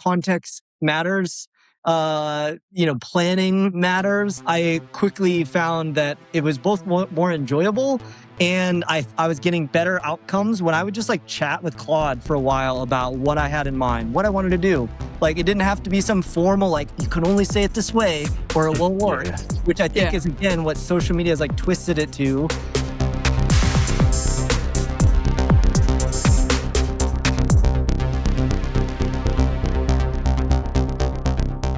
context matters. Planning matters. I quickly found that it was both more enjoyable, and I was getting better outcomes when I would just like chat with Claude for a while about what I had in mind, what I wanted to do. Like, it didn't have to be some formal, like, you can only say it this way or it won't work, which I think is, again, what social media has like twisted it to.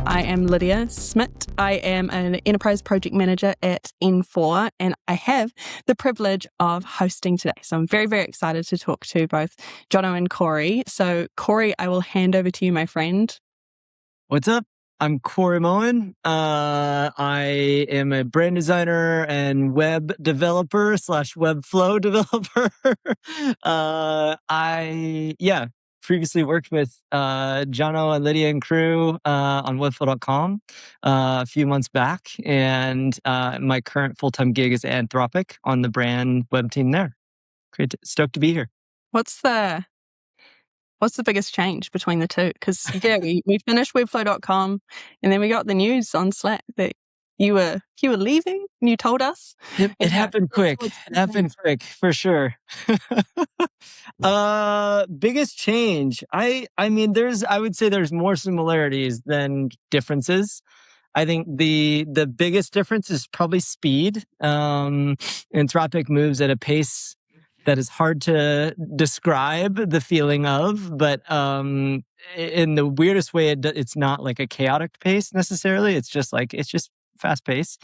I am Lydia Smit. I am an enterprise project manager at N4, and I have the privilege of hosting today. So I'm very, very excited to talk to both Jono and Corey. So Corey, I will hand over to you, my friend. What's up? I'm Corey Moen. I am a brand designer and web developer / Webflow developer. Previously worked with Jono and Lydia and crew on Webflow.com a few months back. And my current full-time gig is Anthropic on the brand web team there. Great. Stoked to be here. What's the biggest change between the two? Because we finished Webflow.com, and then we got the news on Slack that you were leaving, and you told us. It happened quick. It happened quick, for sure. Biggest change. I would say there's more similarities than differences. I think the biggest difference is probably speed. Anthropic moves at a pace that is hard to describe the feeling of, but in the weirdest way, it's not like a chaotic pace necessarily. It's just fast pace.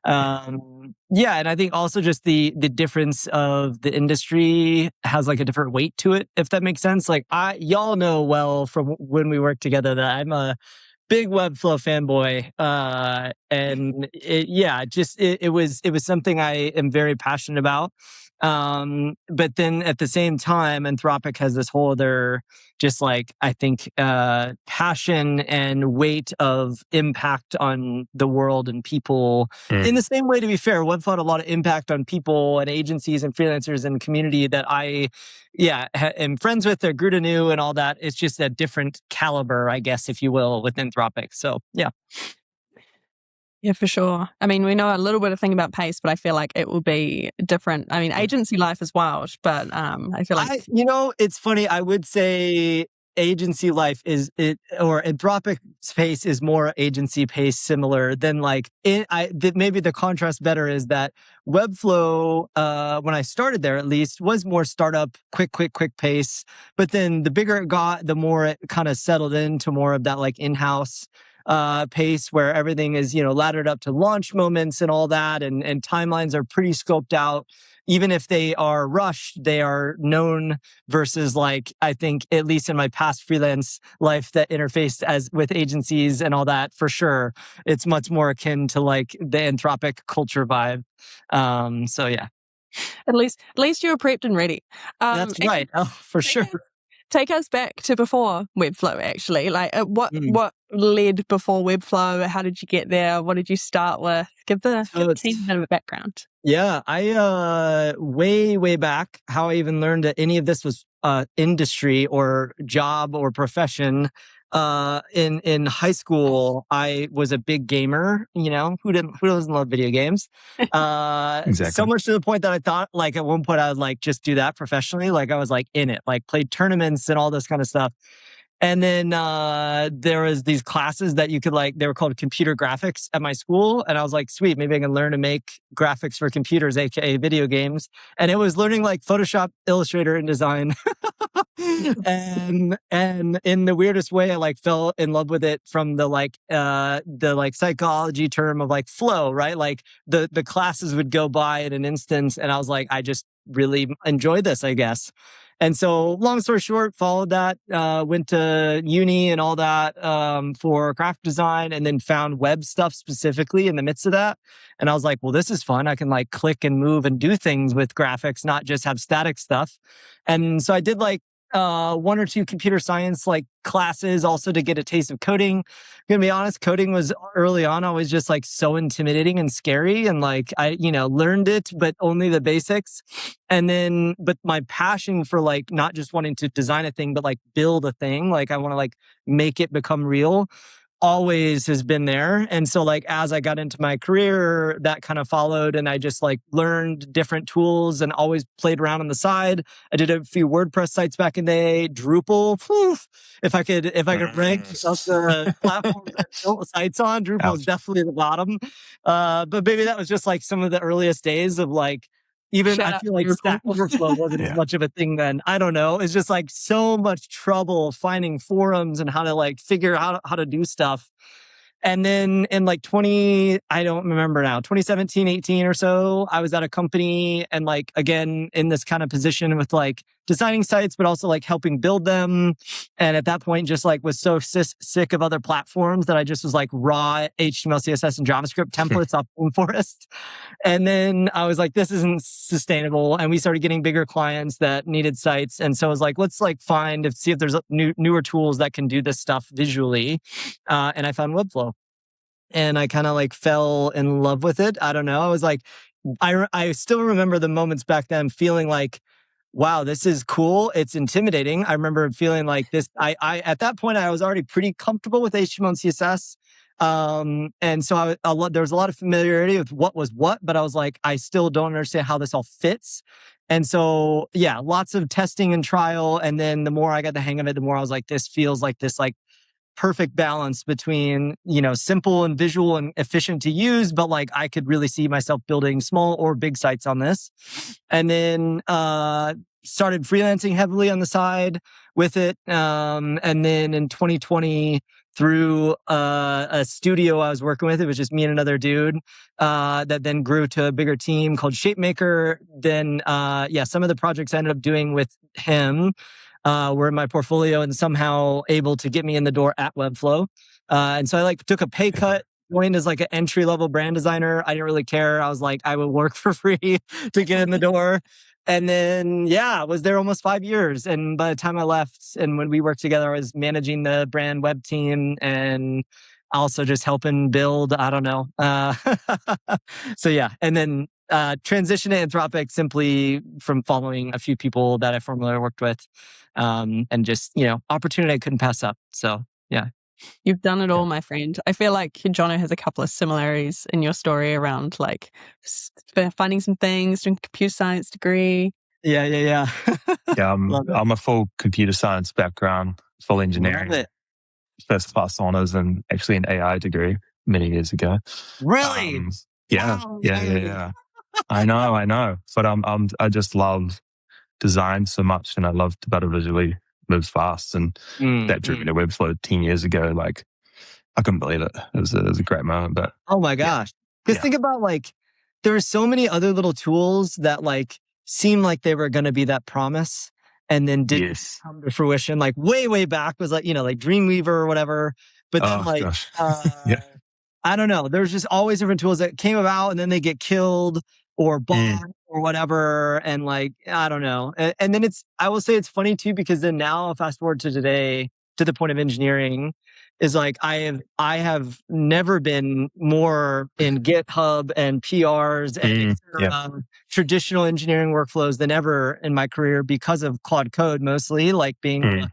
And I think also just the difference of the industry has like a different weight to it, if that makes sense. Like y'all know well from when we worked together that I'm a big Webflow fanboy. And it was something I am very passionate about. But then at the same time, Anthropic has this whole other, just like, I think, passion and weight of impact on the world and people. In the same way, to be fair, Webflow had a lot of impact on people and agencies and freelancers and community that I am friends with, or grew to know and all that. It's just a different caliber, I guess, if you will, with Anthropic. So, yeah. Yeah, for sure. I mean, we know a little bit of thing about pace, but I feel like it will be different. I mean, agency life is wild, but I feel like... it's funny. I would say agency life or Anthropic pace is more agency pace similar than maybe the contrast better is that Webflow, when I started there at least, was more startup, quick pace. But then the bigger it got, the more it kind of settled into more of that like in-house pace where everything is, laddered up to launch moments and all that. And timelines are pretty scoped out. Even if they are rushed, they are known versus like, I think, at least in my past freelance life that interfaced as with agencies and all that, for sure, it's much more akin to like the Anthropic culture vibe. So yeah. At least you were prepped and ready. That's right. Oh, for sure. Take us back to before Webflow, actually. Like, what led before Webflow? How did you get there? What did you start with? Give the team a bit of a background. Yeah, I way back, how I even learned that any of this was industry or job or profession. In high school, I was a big gamer. Who doesn't love video games? Exactly. So much to the point that I thought, like, at one point I would like just do that professionally. Like, I was like in it, like played tournaments and all this kind of stuff. And then there was these classes that you could they were called computer graphics at my school. And I was like, sweet, maybe I can learn to make graphics for computers, aka video games. And it was learning like Photoshop, Illustrator, and design. and in the weirdest way, I like fell in love with it from the psychology term of like flow, right? Like the classes would go by in an instance, and I was like, I just really enjoy this, I guess. And so, long story short, followed that, went to uni and all that for graphic design, and then found web stuff specifically in the midst of that. And I was like, well, this is fun. I can like click and move and do things with graphics, not just have static stuff. And so I did one or two computer science like classes also to get a taste of coding. I'm gonna be honest, coding was early on always just like so intimidating and scary. And like I, learned it, but only the basics. And then, but my passion for like not just wanting to design a thing, but like build a thing, like I want to like make it become real, always has been there. And so like as I got into my career, that kind of followed, and I just like learned different tools and always played around on the side. I did a few WordPress sites back in the day. Drupal, if I could rank of the platforms I built sites on, Drupal is definitely the bottom. But maybe that was just like some of the earliest days of like, even I feel like Stack Overflow wasn't as much of a thing then. I don't know. It's just like so much trouble finding forums and how to like figure out how to do stuff. And then in like I don't remember now, 2017, 18 or so, I was at a company and like, again, in this kind of position with like designing sites, but also like helping build them. And at that point, just like was so sick of other platforms that I just was like raw HTML, CSS, and JavaScript templates off Forest. And then I was like, this isn't sustainable. And we started getting bigger clients that needed sites. And so I was like, let's like see if there's newer tools that can do this stuff visually. And I found Webflow. And I kind of like fell in love with it. I don't know. I was like, I still remember the moments back then feeling like, wow, this is cool. It's intimidating. I remember feeling like this. I at that point, I was already pretty comfortable with HTML and CSS. And so there was a lot of familiarity with what was what, but I was like, I still don't understand how this all fits. And so, yeah, lots of testing and trial. And then the more I got the hang of it, the more I was like, this feels like this like perfect balance between, simple and visual and efficient to use, but like I could really see myself building small or big sites on this. And then started freelancing heavily on the side with it. And then in 2020, through a studio I was working with, it was just me and another dude that then grew to a bigger team called Shapemaker. Then, some of the projects I ended up doing with him were in my portfolio and somehow able to get me in the door at Webflow. And so I like took a pay cut, joined as like an entry-level brand designer. I didn't really care. I was like, I would work for free to get in the door. And then, I was there almost 5 years. And by the time I left and when we worked together, I was managing the brand web team and also just helping build, I don't know. And then transition to Anthropic simply from following a few people that I formerly worked with, and just, opportunity I couldn't pass up. So, yeah. You've done it all, my friend. I feel like Jono has a couple of similarities in your story around like finding some things, doing a computer science degree. Yeah. Yeah, I'm a full computer science background, full engineering. Love it. First class honors and actually an AI degree many years ago. Really? Yeah. I know. But I just love design so much, and I love to better visually move fast, and that drew me to Webflow 10 years ago. Like, I couldn't believe it. It was a great moment. But oh my gosh, because think about like there are so many other little tools that like seem like they were going to be that promise, and then didn't come to fruition. Like way back was like like Dreamweaver or whatever. But then I don't know. There's just always different tools that came about, and then they get killed or bought or whatever. And like, I don't know. And then I will say it's funny too, because then now fast forward to today, to the point of engineering, is like, I have never been more in GitHub and PRs and traditional engineering workflows than ever in my career because of Claude Code, mostly like being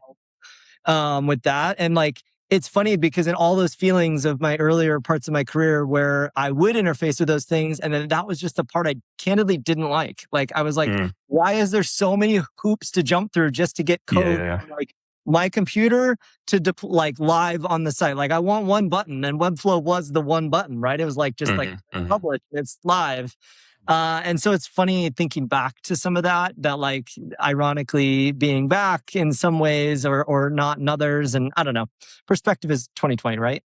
with that. And like, it's funny because in all those feelings of my earlier parts of my career where I would interface with those things, and then that was just the part I candidly didn't like. Like I was like, why is there so many hoops to jump through just to get code from like my computer to like live on the site? Like I want one button, and Webflow was the one button, right? It was like just like publish, it's live. And so it's funny thinking back to some of that like ironically being back in some ways or not in others. And I don't know, perspective is 2020, right?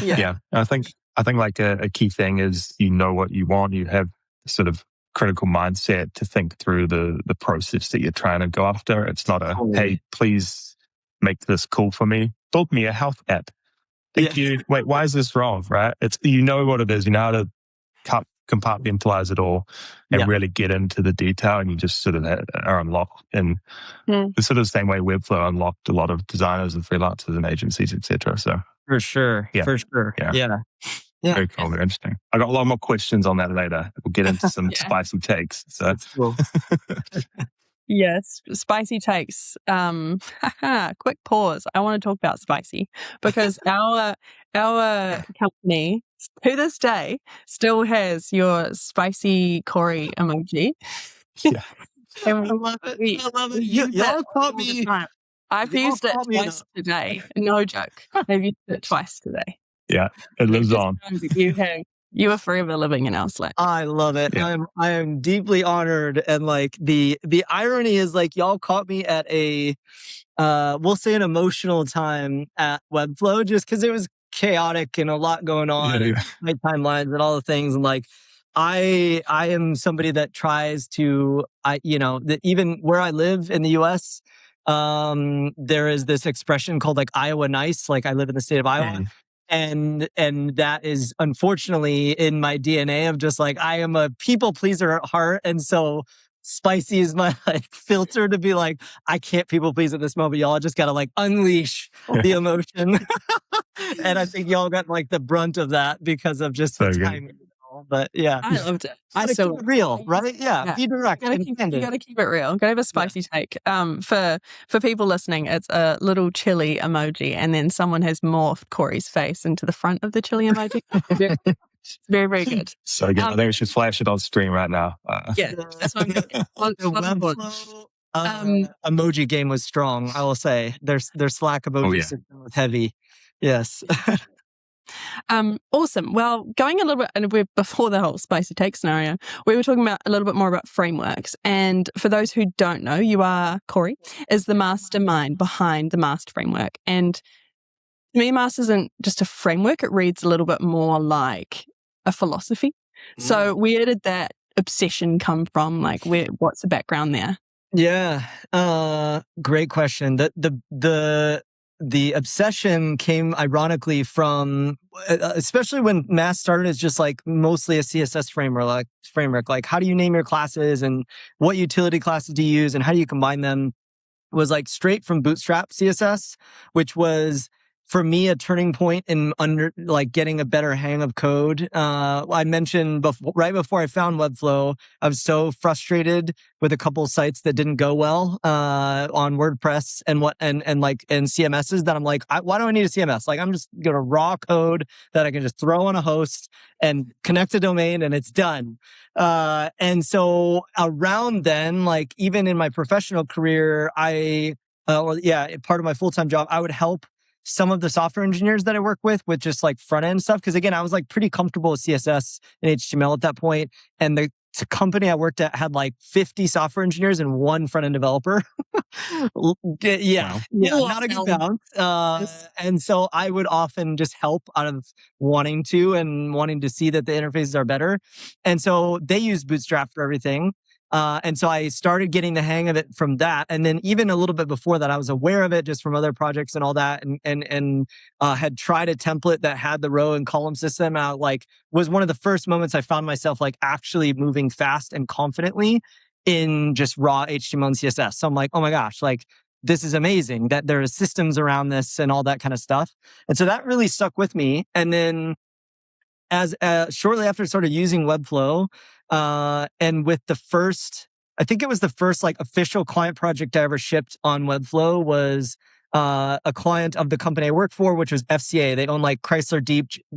Yeah. I think like a key thing is, what you want. You have sort of critical mindset to think through the process that you're trying to go after. It's not hey, please make this cool for me. Build me a health app. Thank you. Wait, why is this wrong? Right? It's, what it is. You know how to cut compartmentalize it all and really get into the detail, and you just sort of are unlocked. And it's sort of the same way Webflow unlocked a lot of designers and freelancers and agencies, etc. So for sure. Yeah. Very cool, very interesting. I got a lot more questions on that later. We'll get into some spicy takes. So that's cool. Yes, spicy takes. Quick pause. I want to talk about spicy because our company to this day still has your spicy Corey emoji. Yeah. I love it. I love it. Y'all caught me. I've used it twice today. No joke. I've used it twice today. Yeah, it lives on. You are forever living in our Slack. I love it. Yeah. I am deeply honored, and like the irony is like y'all caught me at a we'll say an emotional time at Webflow, just because it was chaotic and a lot going on, my timelines and all the things, and like I am somebody that tries to even where I live in the US, there is this expression called like Iowa nice, like I live in the state of Iowa. And that is unfortunately in my DNA of just like, I am a people pleaser at heart. And so spicy is my like filter to be like, I can't people please at this moment. Y'all just got to like unleash the emotion. And I think y'all got like the brunt of that because of just the timing. But yeah, I loved it. I still keep it real, right? Yeah, be direct. You got to keep it real. Gotta have a spicy take. For people listening, it's a little chili emoji, and then someone has morphed Corey's face into the front of the chili emoji. It's very, very good. So again, I think we should flash it on screen right now. That's what I'm the emoji game was strong. I will say their Slack emoji system was heavy. Yes. Awesome. Well, going a little bit before the whole spicy take scenario, we were talking about a little bit more about frameworks. And for those who don't know, Corey is the mastermind behind the MAST framework. And to me, MAST isn't just a framework. It reads a little bit more like a philosophy. So where did that obsession come from? Like, what's the background there? Yeah. Great question. The obsession came ironically from, especially when MAST started as just like mostly a CSS framework. Like how do you name your classes and what utility classes do you use and how do you combine them, was like straight from Bootstrap CSS, which was for me a turning point in getting a better hang of code. I mentioned right before I found Webflow, I was so frustrated with a couple of sites that didn't go well on WordPress and CMSs that I'm like, why do I need a CMS? Like I'm just gonna raw code that I can just throw on a host and connect a domain and it's done. And so around then, like even in my professional career, part of my full-time job, I would help some of the software engineers that I work with just like front end stuff. Cause again, I was like pretty comfortable with CSS and HTML at that point. And the company I worked at had like 50 software engineers and one front end developer. Not a good balance. And so I would often just help out of wanting to see that the interfaces are better. And so they use Bootstrap for everything. And so I started getting the hang of it from that. And then even a little bit before that, I was aware of it just from other projects and all that, and had tried a template that had the row and column system. Was one of the first moments I found myself like actually moving fast and confidently in just raw HTML and CSS. So I'm like, oh my gosh, like this is amazing that there are systems around this and all that kind of stuff. And so that really stuck with me. And then as shortly after I started using Webflow, and with I think it was the first like official client project I ever shipped on Webflow was a client of the company I work for, which was FCA. They own like Chrysler,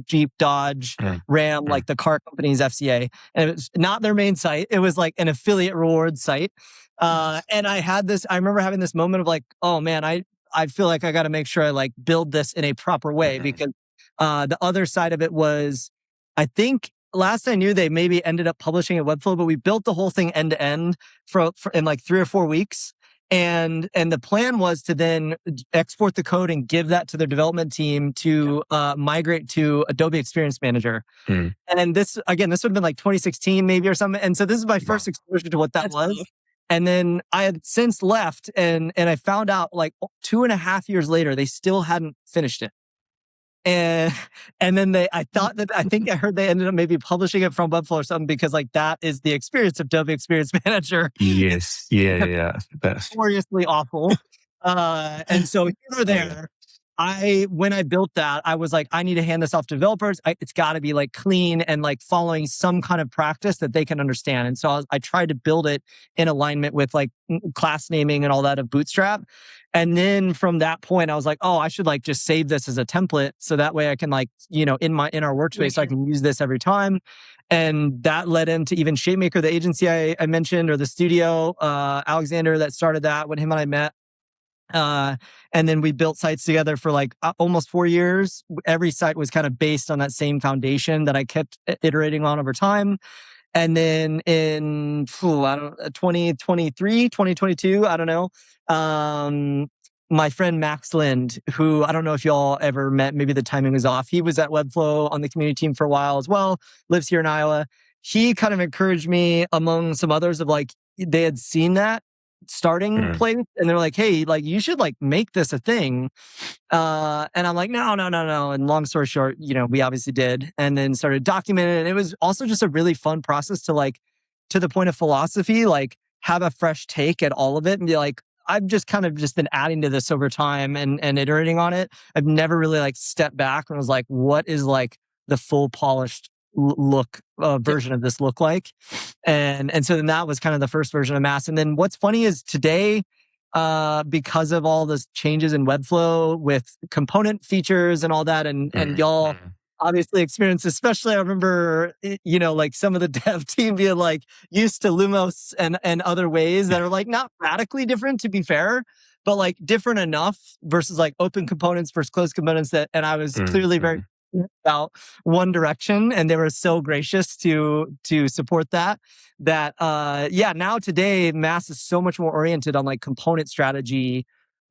Jeep, Dodge, Ram, like the car company's FCA. And it was not their main site. It was like an affiliate reward site. And I remember having this moment of like, oh man, I feel like I got to make sure I like build this in a proper way, because the other side of it was, I think last I knew they maybe ended up publishing at Webflow, but we built the whole thing end to end in like 3 or 4 weeks. And the plan was to then export the code and give that to their development team to migrate to Adobe Experience Manager. And this would have been like 2016 maybe or something. And so this is my first exposure to what that was. Cool. And then I had since left and I found out like 2.5 years later, they still hadn't finished it. And then I think I heard they ended up maybe publishing it from Webflow or something, because like that is the experience of Adobe Experience Manager. Yes. Yeah. Notoriously awful. And so here or there, when I built that, I was like, I need to hand this off to developers. It's got to be like clean and like following some kind of practice that they can understand. And so I tried to build it in alignment with like class naming and all that of Bootstrap. And then from that point, I was like, oh, I should like just save this as a template, so that way I can like, in our workspace, I can use this every time. And that led into even ShapeMaker, the agency I mentioned, or the studio, Alexander that started that when him and I met. And then we built sites together for like almost 4 years. Every site was kind of based on that same foundation that I kept iterating on over time. And then in 2023, 2022, I don't know, my friend Max Lind, who I don't know if y'all ever met, maybe the timing was off. He was at Webflow on the community team for a while as well, lives here in Iowa. He kind of encouraged me, among some others, of like, they had seen that starting place, and they're like, hey, like you should like make this a thing. And I'm like, no. And long story short, we obviously did, and then started documenting it. And it was also just a really fun process to like, to the point of philosophy, like have a fresh take at all of it and be like, I've just kind of just been adding to this over time and iterating on it. I've never really like stepped back and was like, what is like the full polished look version of this look like? And so then that was kind of the first version of Mass. And then what's funny is today, because of all the changes in Webflow with component features and all that, and y'all obviously experienced, especially I remember, like some of the dev team being like used to Lumos and other ways that are like not radically different, to be fair, but like different enough versus like open components versus closed components and I was clearly very about one direction, and they were so gracious to support that now today Mass is so much more oriented on like component strategy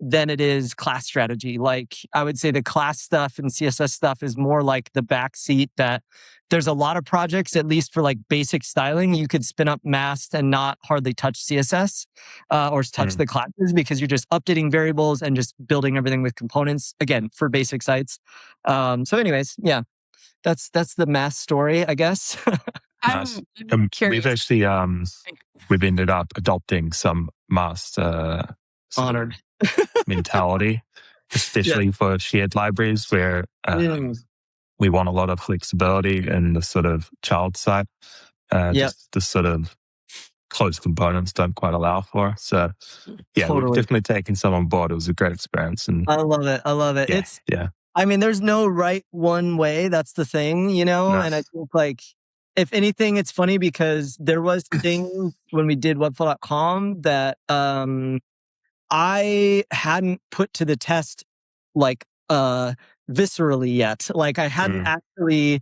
than it is class strategy. Like I would say the class stuff and CSS stuff is more like the back seat, that there's a lot of projects, at least for like basic styling, you could spin up Mass and not hardly touch CSS or touch the classes, because you're just updating variables and just building everything with components, again, for basic sites. So anyways, yeah, that's the Mass story, I guess. Nice. I'm curious. We've actually we've ended up adopting some Mass honored mentality, especially for shared libraries where we want a lot of flexibility in the sort of child side. Just the sort of closed components don't quite allow for. So yeah, totally. We've definitely taken some on board. It was a great experience. And I love it. Yeah, I mean, there's no right one way. That's the thing, Nice. And I think like, if anything, it's funny because there was things when we did webflow.com that I hadn't put to the test like viscerally yet. Like I hadn't actually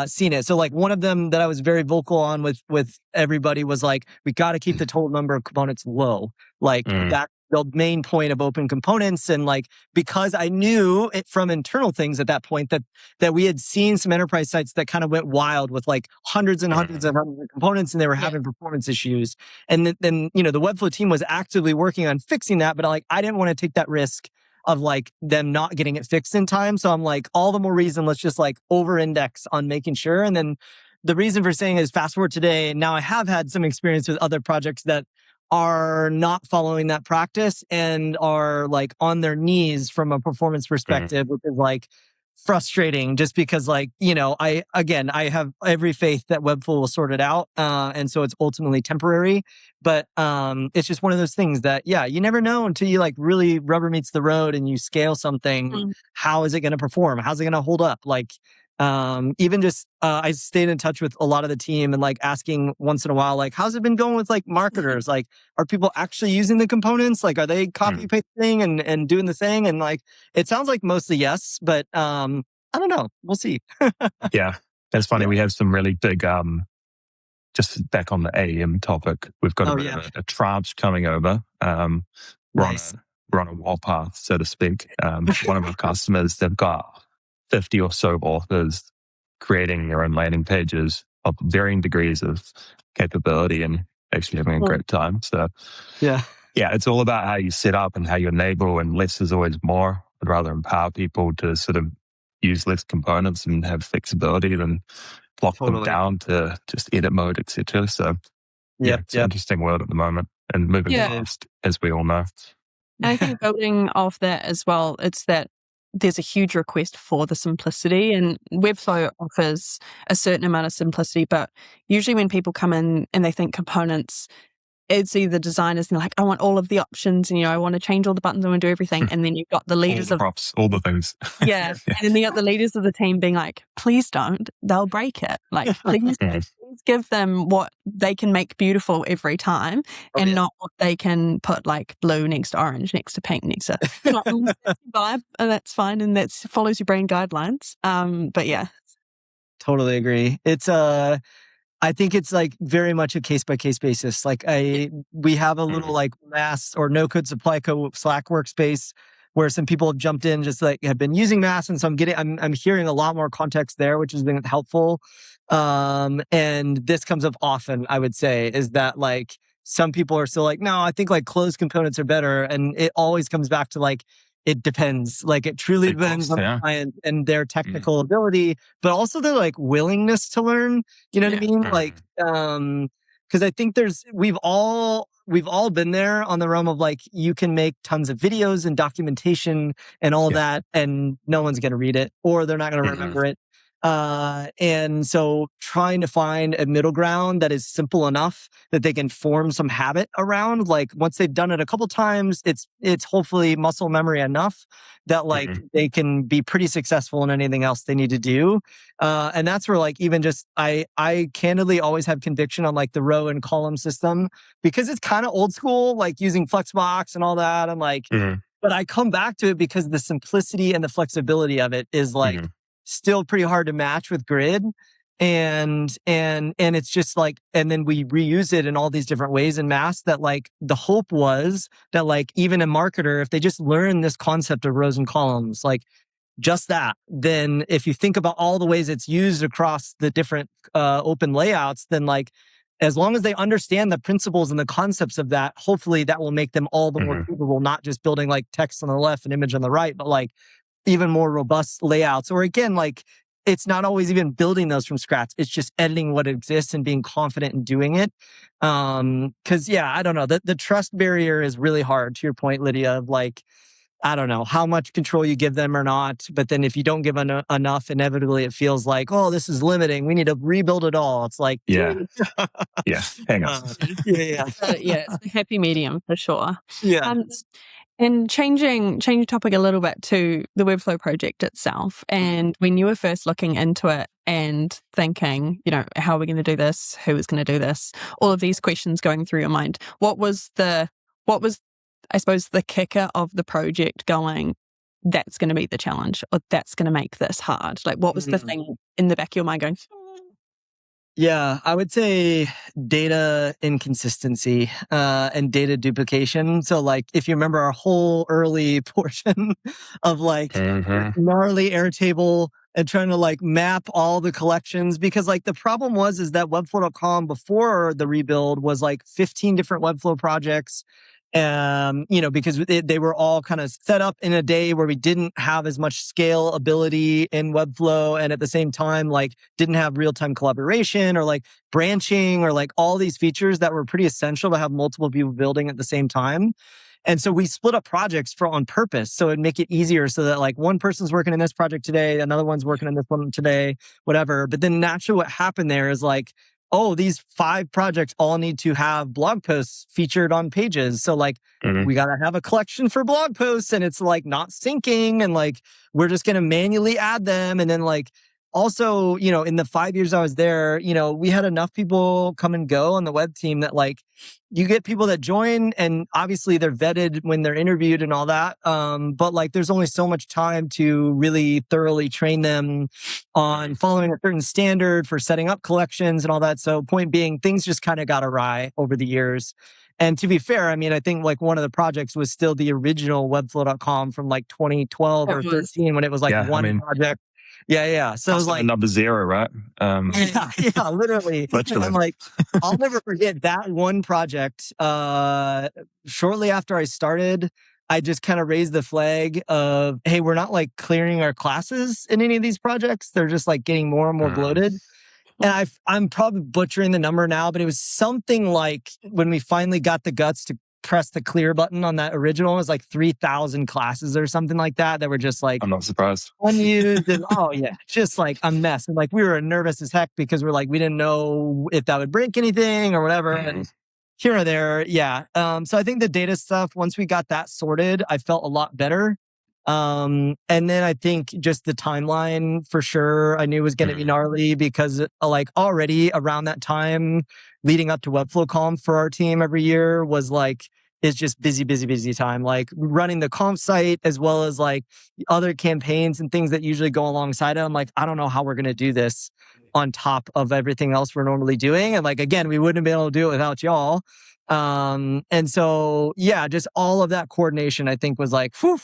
seen it. So like one of them that I was very vocal on with everybody was like, we got to keep the total number of components low. Like that's the main point of open components. And like, because I knew it from internal things at that point that we had seen some enterprise sites that kind of went wild with like hundreds and hundreds and hundreds of components, and they were having performance the Webflow team was actively working on fixing that, but I didn't want to take that risk of like them not getting it fixed in time. So I'm like, all the more reason, let's just like over-index on making sure. And then the reason for saying is fast forward today, now I have had some experience with other projects that are not following that practice and are like on their knees from a performance perspective, which is like frustrating, just because like, I have every faith that Webflow will sort it out. And so it's ultimately temporary, but it's just one of those things that, you never know until you like really rubber meets the road and you scale something. How is it going to perform? How's it going to hold up? Like, even just, I stayed in touch with a lot of the team and like asking once in a while, like, how's it been going with like marketers? Like, are people actually using the components? Like, are they copy pasting and doing the thing? And like, it sounds like mostly yes, but, I don't know. We'll see. Yeah. That's funny. We have some really big, just back on the AEM topic, we've got a tranche coming over. Nice. We're on a warpath, so to speak. One of our customers, they've got 50 or so authors creating their own landing pages of varying degrees of capability and actually having a great time. So yeah, it's all about how you set up and how you enable, and less is always more. I'd rather empower people to sort of use less components and have flexibility than block them down to just edit mode, etc. So it's an interesting world at the moment and moving fast, as we all know. And I think building off that as well, it's that there's a huge request for the simplicity, and Webflow offers a certain amount of simplicity, but usually when people come in and they think components, it's either designers and they're like, I want all of the options and, I want to change all the buttons, I want to do everything. And then you've got the leaders all the props, all the things. Yeah. And then you got the leaders of the team being like, please don't, they'll break it. Like, please give them what they can make beautiful every time and not what they can put like blue next to orange, next to pink, next to vibe. And that's fine. And that follows your brand guidelines. But yeah. Totally agree. It's I think it's like very much a case by case basis. Like we have a little like Mass or no code supply code Slack workspace where some people have jumped in, just like have been using Mass. And so I'm hearing a lot more context there, which has been helpful. And this comes up often, I would say, is that like some people are still like, no, I think like closed components are better. And it always comes back to like, it depends. Like it truly depends on the client and their technical ability, but also their like willingness to learn. You know what I mean? Like, because I think we've all been there on the realm of like, you can make tons of videos and documentation and all that, and no one's going to read it or they're not going to remember it. And so trying to find a middle ground that is simple enough that they can form some habit around, like once they've done it a couple times, it's hopefully muscle memory enough that like they can be pretty successful in anything else they need to do. And that's where like even just I candidly always have conviction on like the row and column system because it's kind of old school, like using Flexbox and all that. And like, but I come back to it because the simplicity and the flexibility of it is like still pretty hard to match with grid. And it's just like, and then we reuse it in all these different ways in Mass that like the hope was that like even a marketer, if they just learn this concept of rows and columns, like just that, then if you think about all the ways it's used across the different open layouts, then like as long as they understand the principles and the concepts of that, hopefully that will make them all the more capable, not just building like text on the left and image on the right, but like even more robust layouts. Or again, like it's not always even building those from scratch. It's just editing what exists and being confident in doing it. Cause I don't know. The trust barrier is really hard, to your point, Lydia, of like, I don't know how much control you give them or not. But then if you don't give enough, inevitably it feels like, oh, this is limiting. We need to rebuild it all. It's like, hang on. It's a happy medium for sure. Yeah. And change topic a little bit to the Webflow project itself. And when you were first looking into it and thinking, how are we going to do this? Who is going to do this? All of these questions going through your mind. What was I suppose the kicker of the project going, that's going to be the challenge, or that's going to make this hard? Like what was the thing in the back of your mind going, Yeah, I would say data inconsistency and data duplication. So like if you remember our whole early portion of like gnarly Airtable and trying to like map all the collections, because like the problem is that Webflow.com before the rebuild was like 15 different Webflow projects. Because they were all kind of set up in a day where we didn't have as much scalability in Webflow, and at the same time, like didn't have real-time collaboration or like branching or like all these features that were pretty essential to have multiple people building at the same time. And so we split up projects on purpose so it'd make it easier so that like one person's working in this project today, another one's working on this one today, whatever. But then naturally what happened there is like, oh, these 5 projects all need to have blog posts featured on pages. So like we got to have a collection for blog posts, and it's like not syncing, and like we're just going to manually add them. And then like also, in the 5 years I was there, we had enough people come and go on the web team that like you get people that join and obviously they're vetted when they're interviewed and all that. But like there's only so much time to really thoroughly train them on following a certain standard for setting up collections and all that. So point being, things just kind of got awry over the years. And to be fair, I mean, I think like one of the projects was still the original Webflow.com from like 2012 or 13 when it was like project. Yeah. So it was like number 0, right? Literally. I'm like, I'll never forget that one project. Shortly after I started, I just kind of raised the flag of, hey, we're not like clearing our classes in any of these projects. They're just like getting more and more bloated. And I'm probably butchering the number now, but it was something like when we finally got the guts to press the clear button on that original, it was like 3,000 classes or something like that were just like, I'm not surprised. Unused and just like a mess. And like we were nervous as heck because we're like, we didn't know if that would break anything or whatever. And here or there, yeah. So I think the data stuff, once we got that sorted, I felt a lot better. And then I think just the timeline for sure, I knew was going to be gnarly because like already around that time leading up to Webflow Conf for our team every year was like, it's just busy time, like running the conf site as well as like other campaigns and things that usually go alongside it. I'm like, I don't know how we're going to do this on top of everything else we're normally doing. And like, again, we wouldn't have been able to do it without y'all. And so, yeah, just all of that coordination, I think was like, whew,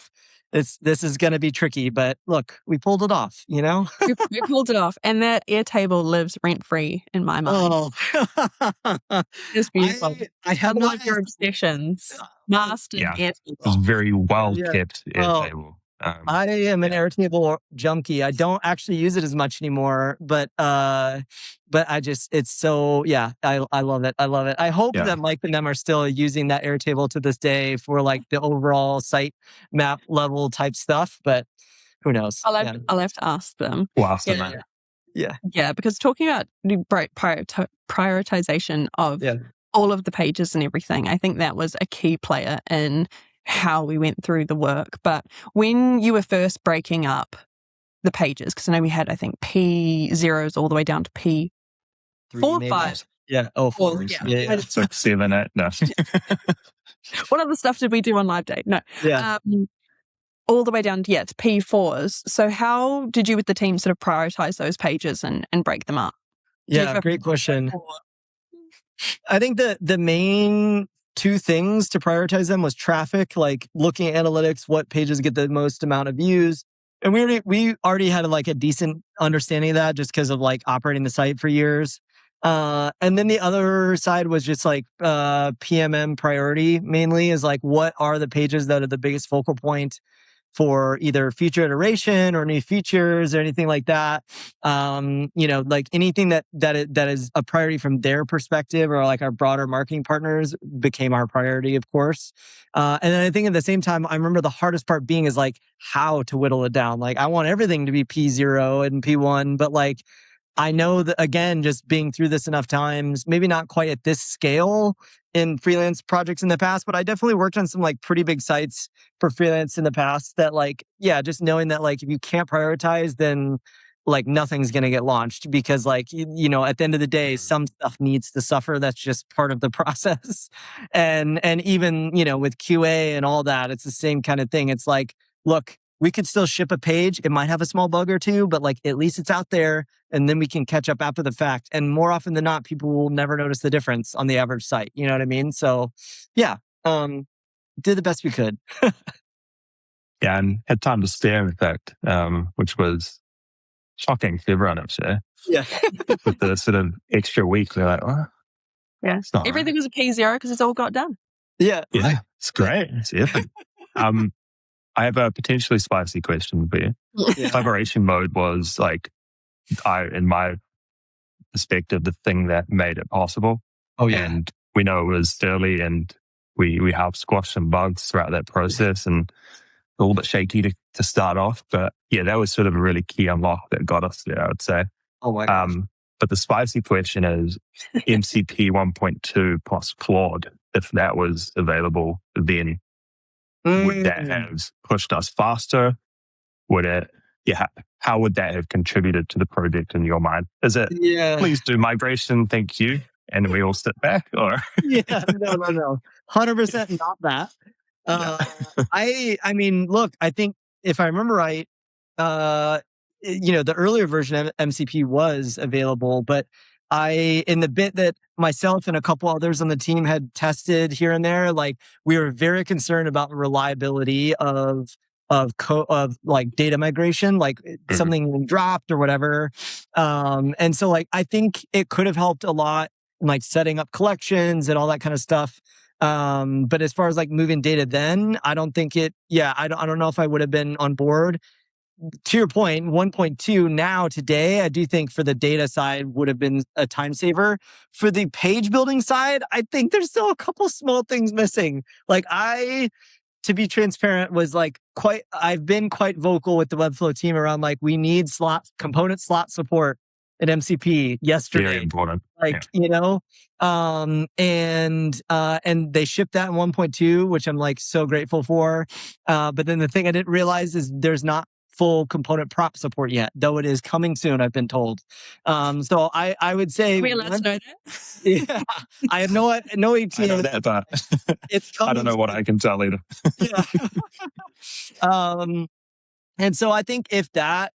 this is going to be tricky, but look, we pulled it off, you know? we pulled it off. And that Airtable lives rent-free in my mind. Oh, it's beautiful. I have one of your obsessions. Master Airtable. It's very well kept Airtable. I am an Airtable junkie. I don't actually use it as much anymore, but I just, it's so, I love it. I love it. I hope that Mike and them are still using that Airtable to this day for like the overall site map level type stuff, but who knows? I'll have to ask them. We'll ask them, man. Yeah, because talking about the prioritization of all of the pages and everything, I think that was a key player in how we went through the work. But when you were first breaking up the pages, because I know we had, I think, P0s all the way down to P4, 5. Yeah. Oh, 4. Yeah. 6, 7, 8. No. What other stuff did we do on live day? No. Yeah. All the way down to P4s. So how did you with the team sort of prioritize those pages and break them up? Yeah, great question. I think the main two things to prioritize them was traffic, like looking at analytics, what pages get the most amount of views. And we already had like a decent understanding of that just because of like operating the site for years. And then the other side was just like PMM priority mainly is like, what are the pages that are the biggest focal point for either future iteration or new features or anything like that. Like anything that is a priority from their perspective or like our broader marketing partners became our priority, of course. And then I think at the same time, I remember the hardest part being is like how to whittle it down. Like I want everything to be P0 and P1, but like, I know that, again, just being through this enough times, maybe not quite at this scale in freelance projects in the past, but I definitely worked on some like pretty big sites for freelance in the past that like, just knowing that like if you can't prioritize, then like nothing's going to get launched because like, at the end of the day, some stuff needs to suffer. That's just part of the process. And even, with QA and all that, it's the same kind of thing. It's like, look, we could still ship a page. It might have a small bug or two, but like at least it's out there and then we can catch up after the fact. And more often than not, people will never notice the difference on the average site. You know what I mean? So did the best we could. And had time to spare, in fact, which was shocking for everyone, I'm sure. Yeah. With the sort of extra week, we're like, oh, yeah, everything was a P0 because it's all got done. Yeah. Yeah, it's great. It's epic. I have a potentially spicy question for you. Yeah. Collaboration mode was like, in my perspective, the thing that made it possible. Oh yeah. And we know it was early and we helped squash some bugs throughout that process and a little bit shaky to start off. But yeah, that was sort of a really key unlock that got us there, I would say. Oh my gosh. But the spicy question is MCP 1.2 plus Claude, if that was available then, would that have pushed us faster? Would it, how would that have contributed to the project in your mind? Is it, please do migration, thank you, and we all sit back? Or no. 100% not that. I mean, look, I think if I remember right, the earlier version of MCP was available, but in the bit that myself and a couple others on the team had tested here and there, like we were very concerned about reliability of like data migration, like something dropped or whatever. And so like, I think it could have helped a lot in like setting up collections and all that kind of stuff. But as far as like moving data then, I don't think I don't know if I would have been on board. To your point, 1.2 now today, I do think for the data side would have been a time saver. For the page building side, I think there's still a couple small things missing. Like to be transparent, I've been quite vocal with the Webflow team around like, we need component slot support at MCP yesterday. Very important. And they shipped that in 1.2, which I'm like so grateful for. But then the thing I didn't realize is there's not full component prop support yet, though it is coming soon, I've been told. So I would say... Are we allowed to know that? Yeah, I have no ETA. I know that, but it's coming. I don't know what I can tell either. Yeah. And so I think if that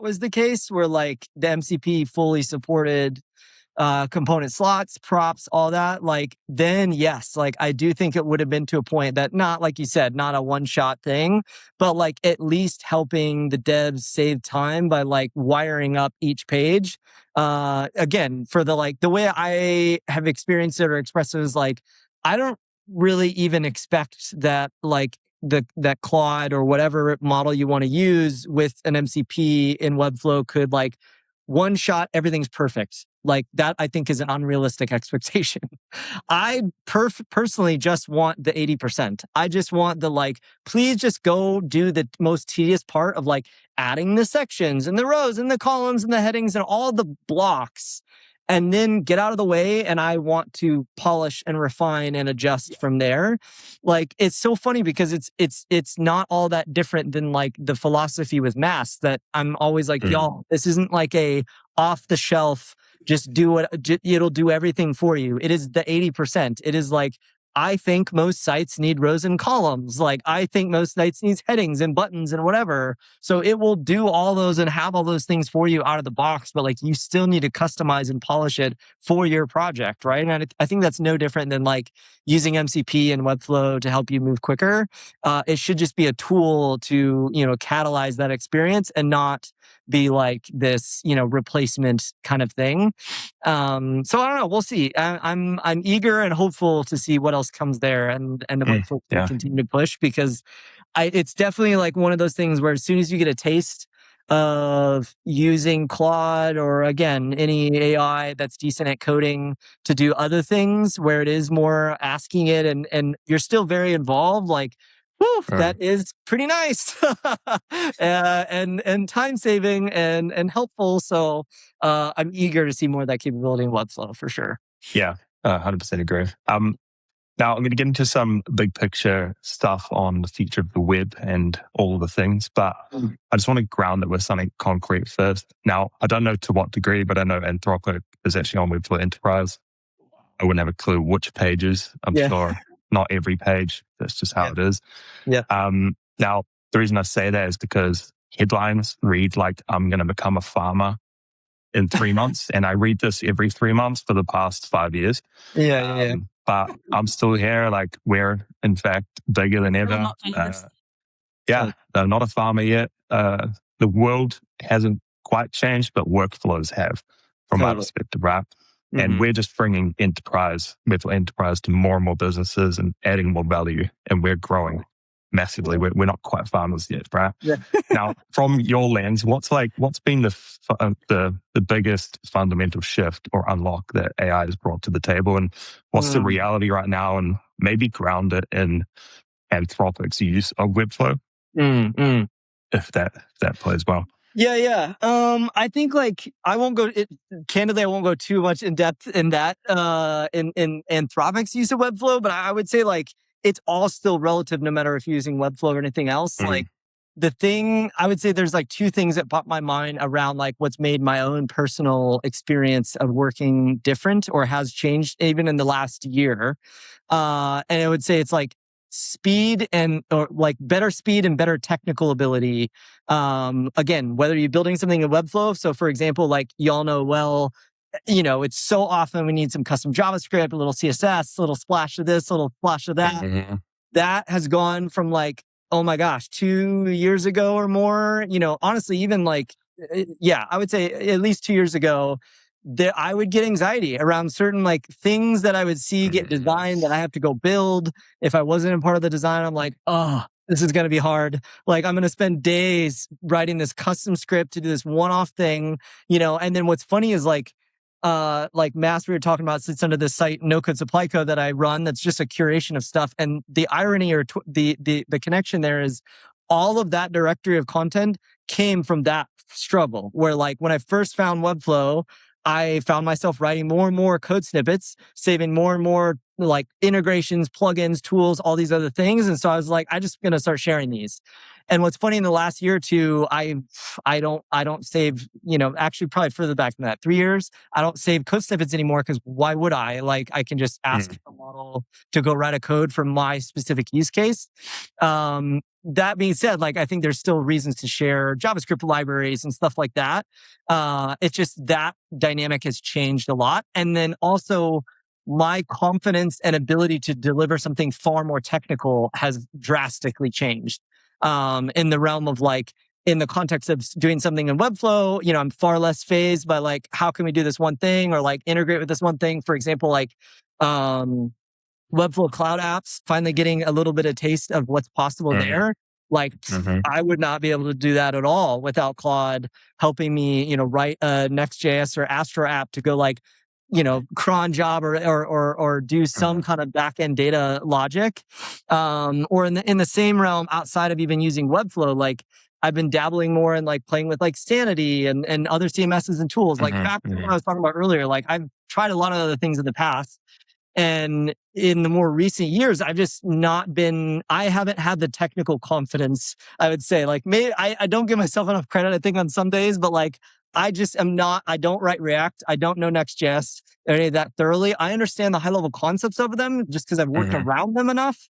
was the case, where like the MCP fully supported component slots, props, all that, like, then yes, like I do think it would have been to a point that, not like you said, not a one-shot thing, but like at least helping the devs save time by like wiring up each page. Again, for the way I have experienced it or expressed it is like, I don't really even expect that like that Claude or whatever model you want to use with an MCP in Webflow could like one shot, everything's perfect. Like that, I think, is an unrealistic expectation. I personally just want the 80%. I just want the please just go do the most tedious part of like adding the sections and the rows and the columns and the headings and all the blocks, and then get out of the way. And I want to polish and refine and adjust from there. Like, it's so funny because it's not all that different than like the philosophy with masks that I'm always like, y'all, this isn't like a off the shelf, just do it. It'll do everything for you. It is the 80%. It is like, I think most sites need rows and columns. Like, I think most sites needs headings and buttons and whatever. So it will do all those and have all those things for you out of the box, but like you still need to customize and polish it for your project, right? And I think that's no different than like using MCP and Webflow to help you move quicker. It should just be a tool to, catalyze that experience and not be like this, replacement kind of thing. So I don't know. We'll see. I'm eager and hopeful to see what else comes there, and the Webflow will continue to push, because it's definitely like one of those things where as soon as you get a taste of using Claude or again any AI that's decent at coding to do other things where it is more asking it and you're still very involved, like, whew, that is pretty nice and time saving and helpful. So I'm eager to see more of that capability in Webflow for sure. Yeah, 100% agree. Now, I'm going to get into some big picture stuff on the future of the web and all of the things, but I just want to ground it with something concrete first. Now, I don't know to what degree, but I know Anthropic is actually on Webflow Enterprise. I wouldn't have a clue which pages. I'm sure not every page. That's just how it is. Yeah. Now, the reason I say that is because headlines read like I'm going to become a farmer in 3 months, and I read this every 3 months for the past 5 years. Yeah. But I'm still here. Like, we're in fact bigger than ever. I'm not a farmer yet. The world hasn't quite changed, but workflows have, from my perspective, right? Mm-hmm. And we're just bringing Webflow Enterprise to more and more businesses and adding more value, and we're growing massively. We're not quite farmers yet, right? Yeah. Now, from your lens, what's been the biggest fundamental shift or unlock that AI has brought to the table, and what's the reality right now, and maybe ground it in Anthropic's use of Webflow, if that plays well. Yeah. I think I won't go candidly. I won't go too much in depth in that in Anthropic's use of Webflow, but I would say it's all still relative, no matter if you're using Webflow or anything else. Like, the thing I would say, there's two things that pop my mind around what's made my own personal experience of working different or has changed even in the last year. And I would say it's speed or better speed and better technical ability. Again, whether you're building something in Webflow. So for example, y'all know well, it's so often we need some custom JavaScript, a little CSS, a little splash of this, a little splash of that. Mm-hmm. That has gone from oh my gosh, 2 years ago or more, honestly, even I would say at least 2 years ago, I would get anxiety around certain like things that I would see get designed that I have to go build. If I wasn't a part of the design, I'm like, oh, this is going to be hard. Like I'm going to spend days writing this custom script to do this one-off thing, and then what's funny is like Mass, we were talking about, sits under this site, no code supply code that I run. That's just a curation of stuff. And the irony or the connection there is all of that directory of content came from that struggle where like when I first found Webflow, I found myself writing more and more code snippets, saving more and more like integrations, plugins, tools, all these other things. And so I was like, I'm just going to start sharing these. And what's funny in the last year or two, I don't save, actually probably further back than that, 3 years, I don't save code snippets anymore because why would I? Like I can just ask the model to go write a code for my specific use case. That being said, like I think there's still reasons to share JavaScript libraries and stuff like that. It's just that dynamic has changed a lot. And then also my confidence and ability to deliver something far more technical has drastically changed. In the realm of like, in the context of doing something in Webflow, I'm far less phased by like, how can we do this one thing or like integrate with this one thing? For example, like, Webflow cloud apps, finally getting a little bit of taste of what's possible there. Like I would not be able to do that at all without Claude helping me, write a Next.js or Astro app to go like, cron job or do some kind of back-end data logic. Or in the same realm outside of even using Webflow, like I've been dabbling more in like playing with like Sanity and other CMSs and tools. Like back to what I was talking about earlier, like I've tried a lot of other things in the past. And in the more recent years, I haven't had the technical confidence, I would say. Like maybe I don't give myself enough credit, I think, on some days, but like I don't write React. I don't know Next.js or any of that thoroughly. I understand the high level concepts of them just because I've worked around them enough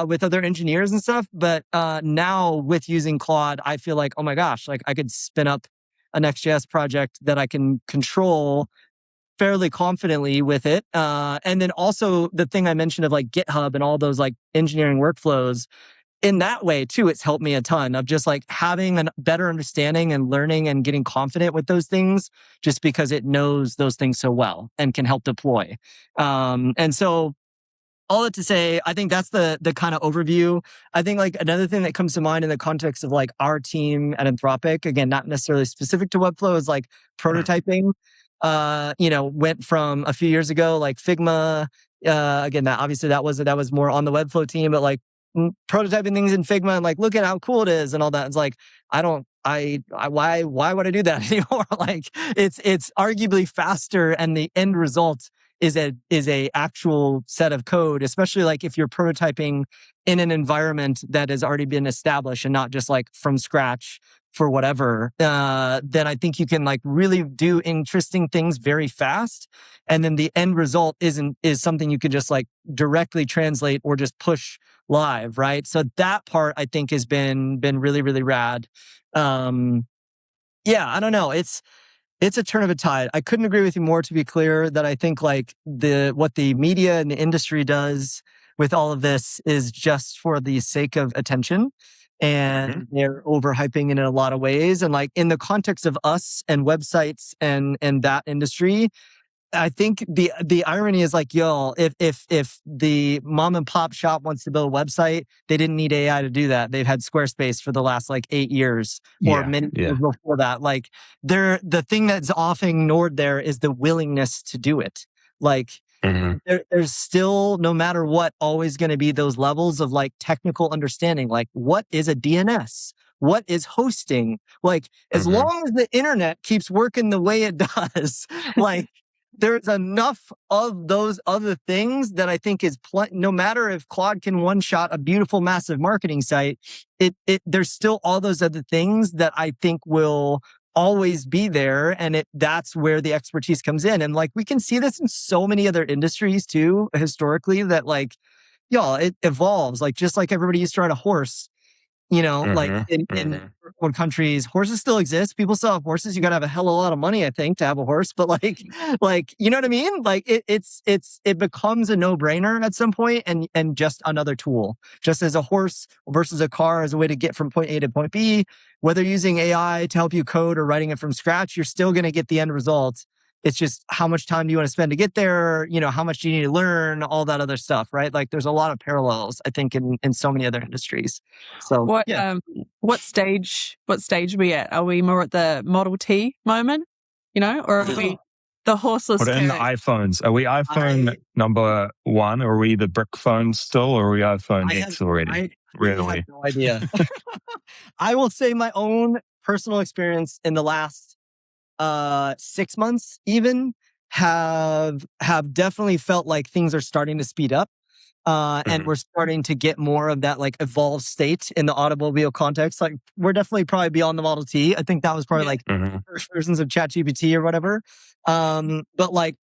with other engineers and stuff. But now with using Claude, I feel like, oh my gosh, like I could spin up a Next.js project that I can control fairly confidently with it. And then also the thing I mentioned of like GitHub and all those like engineering workflows, in that way too, it's helped me a ton of just like having a better understanding and learning and getting confident with those things just because it knows those things so well and can help deploy. And so all that to say, I think that's the kind of overview. I think like another thing that comes to mind in the context of like our team at Anthropic, again, not necessarily specific to Webflow, is like prototyping. Went from a few years ago, like Figma. Again, that was more on the Webflow team, but like prototyping things in Figma and like, look at how cool it is and all that. It's like, why would I do that anymore? Like it's arguably faster and the end result is a actual set of code, especially like if you're prototyping in an environment that has already been established and not just like from scratch for whatever, then I think you can like really do interesting things very fast. And then the end result is something you can just like directly translate or just push live, right? So that part I think has been really, really rad. I don't know. It's a turn of a tide. I couldn't agree with you more, to be clear, that I think like what the media and the industry does with all of this is just for the sake of attention. And they're overhyping it in a lot of ways. And like in the context of us and websites and that industry, I think the irony is like, if the mom and pop shop wants to build a website, they didn't need AI to do that. They've had Squarespace for the last like 8 years or many years before that. Like the thing that's often ignored there is the willingness to do it. Like there's still, no matter what, always going to be those levels of like technical understanding. Like what is a DNS? What is hosting? Like as long as the internet keeps working the way it does, like there's enough of those other things that I think is no matter if Claude can one-shot a beautiful, massive marketing site, there's still all those other things that I think will always be there. And that's where the expertise comes in. And like, we can see this in so many other industries too, historically, that like, it evolves. Like, just like everybody used to ride a horse, like in one countries, horses still exist. People still have horses. You got to have a hell of a lot of money, I think, to have a horse. But like, you know what I mean? Like it becomes a no-brainer at some point and just another tool. Just as a horse versus a car as a way to get from point A to point B, whether using AI to help you code or writing it from scratch, you're still going to get the end result. It's just how much time do you want to spend to get there? How much do you need to learn? All that other stuff, right? Like there's a lot of parallels, I think, in so many other industries. So what stage are we at? Are we more at the Model T moment, or are we the horseless carriage? In the iPhones, are we iPhone number 1, or are we the brick phone still, or are we iPhone X already? I have no idea. I will say my own personal experience in the last 6 months even have definitely felt like things are starting to speed up. And we're starting to get more of that like evolved state in the automobile context. Like we're definitely probably beyond the Model T. I think that was probably like first versions of ChatGPT or whatever. But like,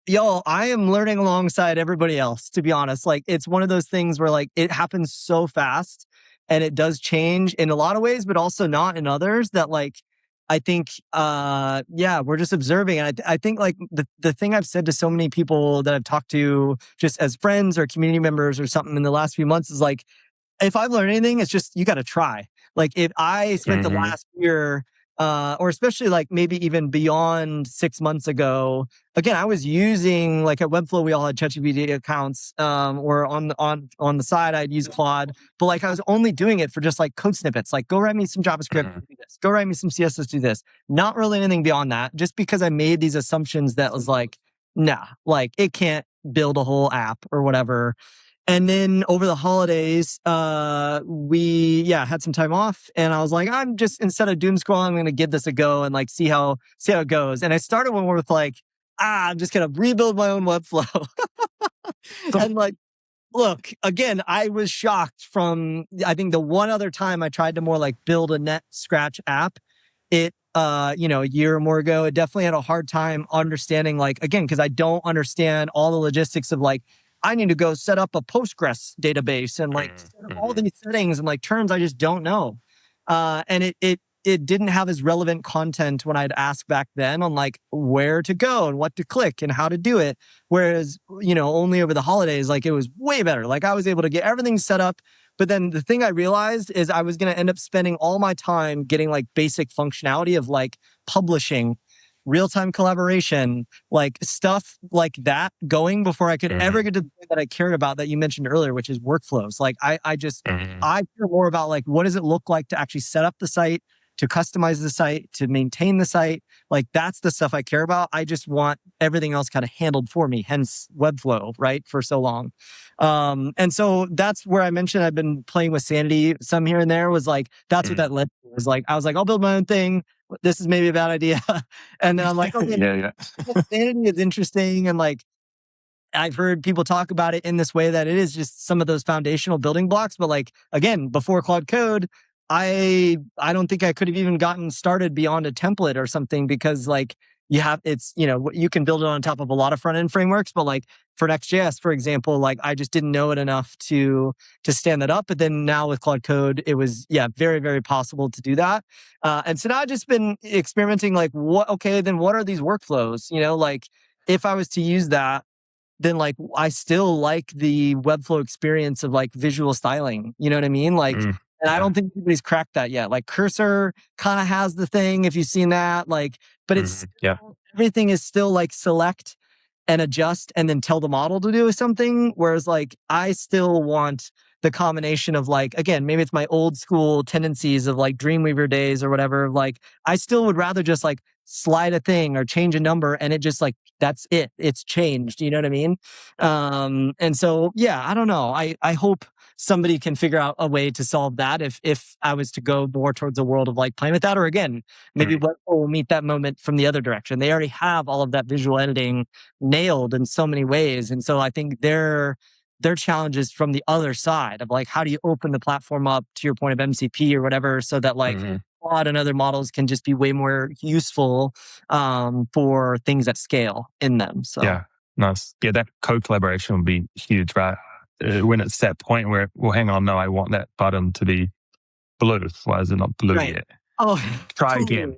I am learning alongside everybody else, to be honest. Like it's one of those things where like it happens so fast and it does change in a lot of ways, but also not in others that like, I think, we're just observing. And I think like the thing I've said to so many people that I've talked to just as friends or community members or something in the last few months is like, if I've learned anything, it's just, you got to try. Like if I spent the last year, or especially like maybe even beyond 6 months ago, again, I was using like at Webflow, we all had ChatGPT accounts, or on the side, I'd use Claude, but like I was only doing it for just like code snippets, like go write me some JavaScript, do this, go write me some CSS, do this. Not really anything beyond that, just because I made these assumptions that was like, nah, like it can't build a whole app or whatever. And then over the holidays, we had some time off, and I was like, I'm just, instead of doom scrolling, I'm going to give this a go and like see how it goes. And I started one with like, I'm just going to rebuild my own Webflow. And like, look, again, I was shocked from, I think the one other time I tried to more like build a net scratch app, it, a year or more ago, it definitely had a hard time understanding, like, again, because I don't understand all the logistics of like, I need to go set up a Postgres database and like set up all these settings and like terms I just don't know. And it didn't have as relevant content when I'd ask back then on like where to go and what to click and how to do it. Whereas, only over the holidays, like it was way better. Like I was able to get everything set up. But then the thing I realized is I was going to end up spending all my time getting like basic functionality of like publishing, real-time collaboration, like stuff like that going before I could ever get to the thing that I cared about that you mentioned earlier, which is workflows. Like I care more about like, what does it look like to actually set up the site, to customize the site, to maintain the site. Like that's the stuff I care about. I just want everything else kind of handled for me, hence Webflow, right? For so long. And so that's where I mentioned I've been playing with Sanity some here and there, was like, that's what that led to. Was like, I was like, I'll build my own thing. This is maybe a bad idea. And then I'm like, okay, Sanity is interesting. And like, I've heard people talk about it in this way that it is just some of those foundational building blocks. But like, again, before Claude Code, I don't think I could have even gotten started beyond a template or something, because like you can build it on top of a lot of front end frameworks, but like for Next.js, for example, like I just didn't know it enough to stand that up. But then now with Claude Code, it was, very, very possible to do that. And so now I've just been experimenting like, what are these workflows? Like if I was to use that, then like I still like the Webflow experience of like visual styling. You know what I mean? Like, and I don't think anybody's cracked that yet. Like Cursor kind of has the thing, if you've seen that, like, but it's everything is still like select and adjust and then tell the model to do something. Whereas like I still want the combination of like, again, maybe it's my old school tendencies of like Dreamweaver days or whatever. Like I still would rather just like slide a thing or change a number and it just like, that's it. It's changed. You know what I mean? And so, I don't know. I hope somebody can figure out a way to solve that if I was to go more towards a world of like playing with that. Or again, maybe Webflow will meet that moment from the other direction. They already have all of that visual editing nailed in so many ways. And so I think their challenges from the other side of like, how do you open the platform up to your point of MCP or whatever, so that like Claude and other models can just be way more useful for things at scale in them. So nice. That co-collaboration would be huge, right? When it's that point where, well, hang on, no, I want that button to be blue. Why is it not blue yet? Oh, try again,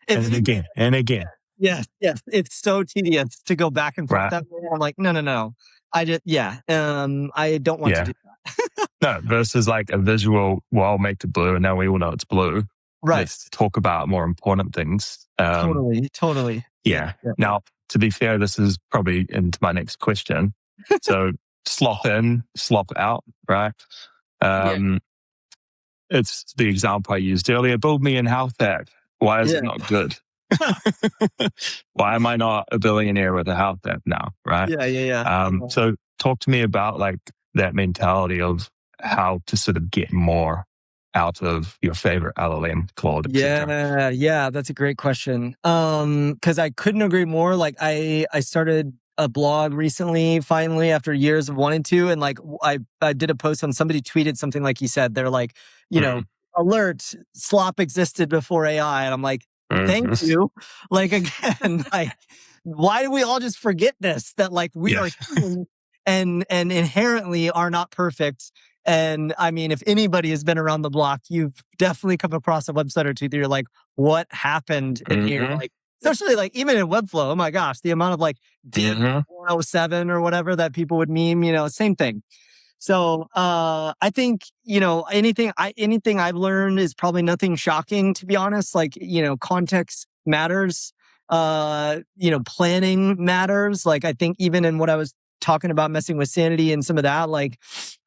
and again, and again. Yes. It's so tedious to go back and forth that way. I'm like, no. I just, I don't want to do that. No, versus like a visual, well, I'll make it blue, and now we all know it's blue. Right. Let's talk about more important things. Totally. Yeah. Now, to be fair, this is probably into my next question. So slop in, slop out, right? It's the example I used earlier. Build me in health app. Why is it not good? Why am I not a billionaire with a health app now, right? So talk to me about like that mentality of how to sort of get more out of your favorite LLM, Claude, etc. Yeah, that's a great question. Because I couldn't agree more. Like I started a blog recently, finally, after years of wanting to, and like I did a post on, somebody tweeted something like you said. They're like, you know, alert, slop existed before AI, and I'm like, thank you. Like again, like why do we all just forget this? That like we are human and inherently are not perfect. And I mean, if anybody has been around the block, you've definitely come across a website or two that you're like, what happened in here? Like, especially like even in Webflow, oh my gosh, the amount of like div 107 or whatever that people would meme, you know, same thing. So I think, you know, anything I've learned is probably nothing shocking, to be honest. Like, you know, context matters. You know, planning matters. Like I think even in what I was talking about, messing with sanity and some of that, like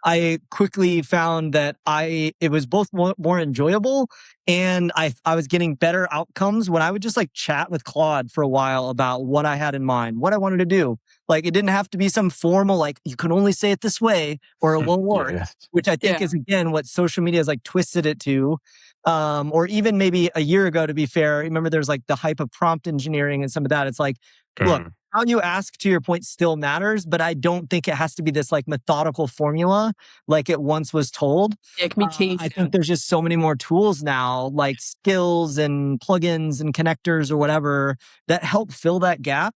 I quickly found that it was both more enjoyable, and I was getting better outcomes when I would just like chat with Claude for a while about what I had in mind, what I wanted to do. Like it didn't have to be some formal, like you can only say it this way or it won't work, which I think is again what social media has like twisted it to. Or even maybe a year ago, to be fair, remember there's like the hype of prompt engineering and some of that. It's like, look, how you ask, to your point, still matters, but I don't think it has to be this like methodical formula like it once was told. Yeah, it can be key. I think there's just so many more tools now, like skills and plugins and connectors or whatever, that help fill that gap.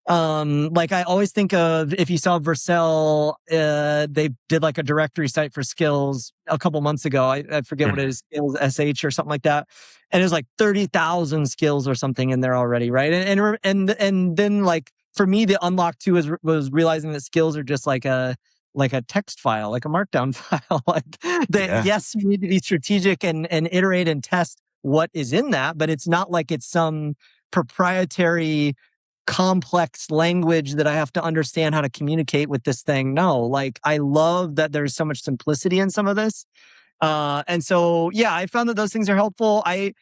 Like I always think of, if you saw Vercel, they did like a directory site for skills a couple months ago. I forget what it is, skills SH or something like that. And there's like 30,000 skills or something in there already, right? And then like for me, the unlock too was realizing that skills are just like a text file, like a markdown file. Like yes, you need to be strategic and iterate and test what is in that, but it's not like it's some proprietary complex language that I have to understand how to communicate with this thing. No, like I love that there's so much simplicity in some of this. And so, yeah, I found that those things are helpful. I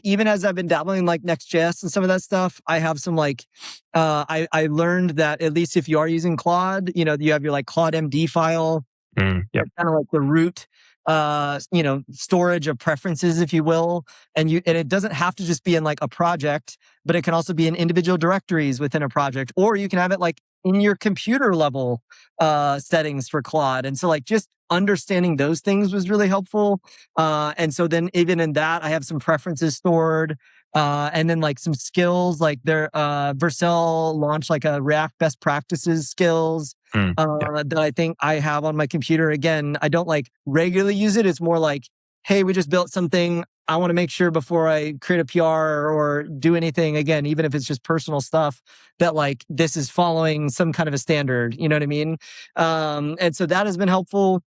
even as I've been dabbling in like Next.js and some of that stuff, I have some like, I learned that at least if you are using Claude, you know, you have your like Claude MD file, kind of like the root, you know, storage of preferences, if you will. And it doesn't have to just be in like a project, but it can also be in individual directories within a project, or you can have it like in your computer level, settings for Claude. And so like just understanding those things was really helpful. And so then even in that, I have some preferences stored. And then like some skills, like Vercel launched like a React best practices skills, that I think I have on my computer. Again, I don't like regularly use it. It's more like, hey, we just built something. I want to make sure before I create a PR or do anything, again, even if it's just personal stuff, that like this is following some kind of a standard. You know what I mean? And so that has been helpful.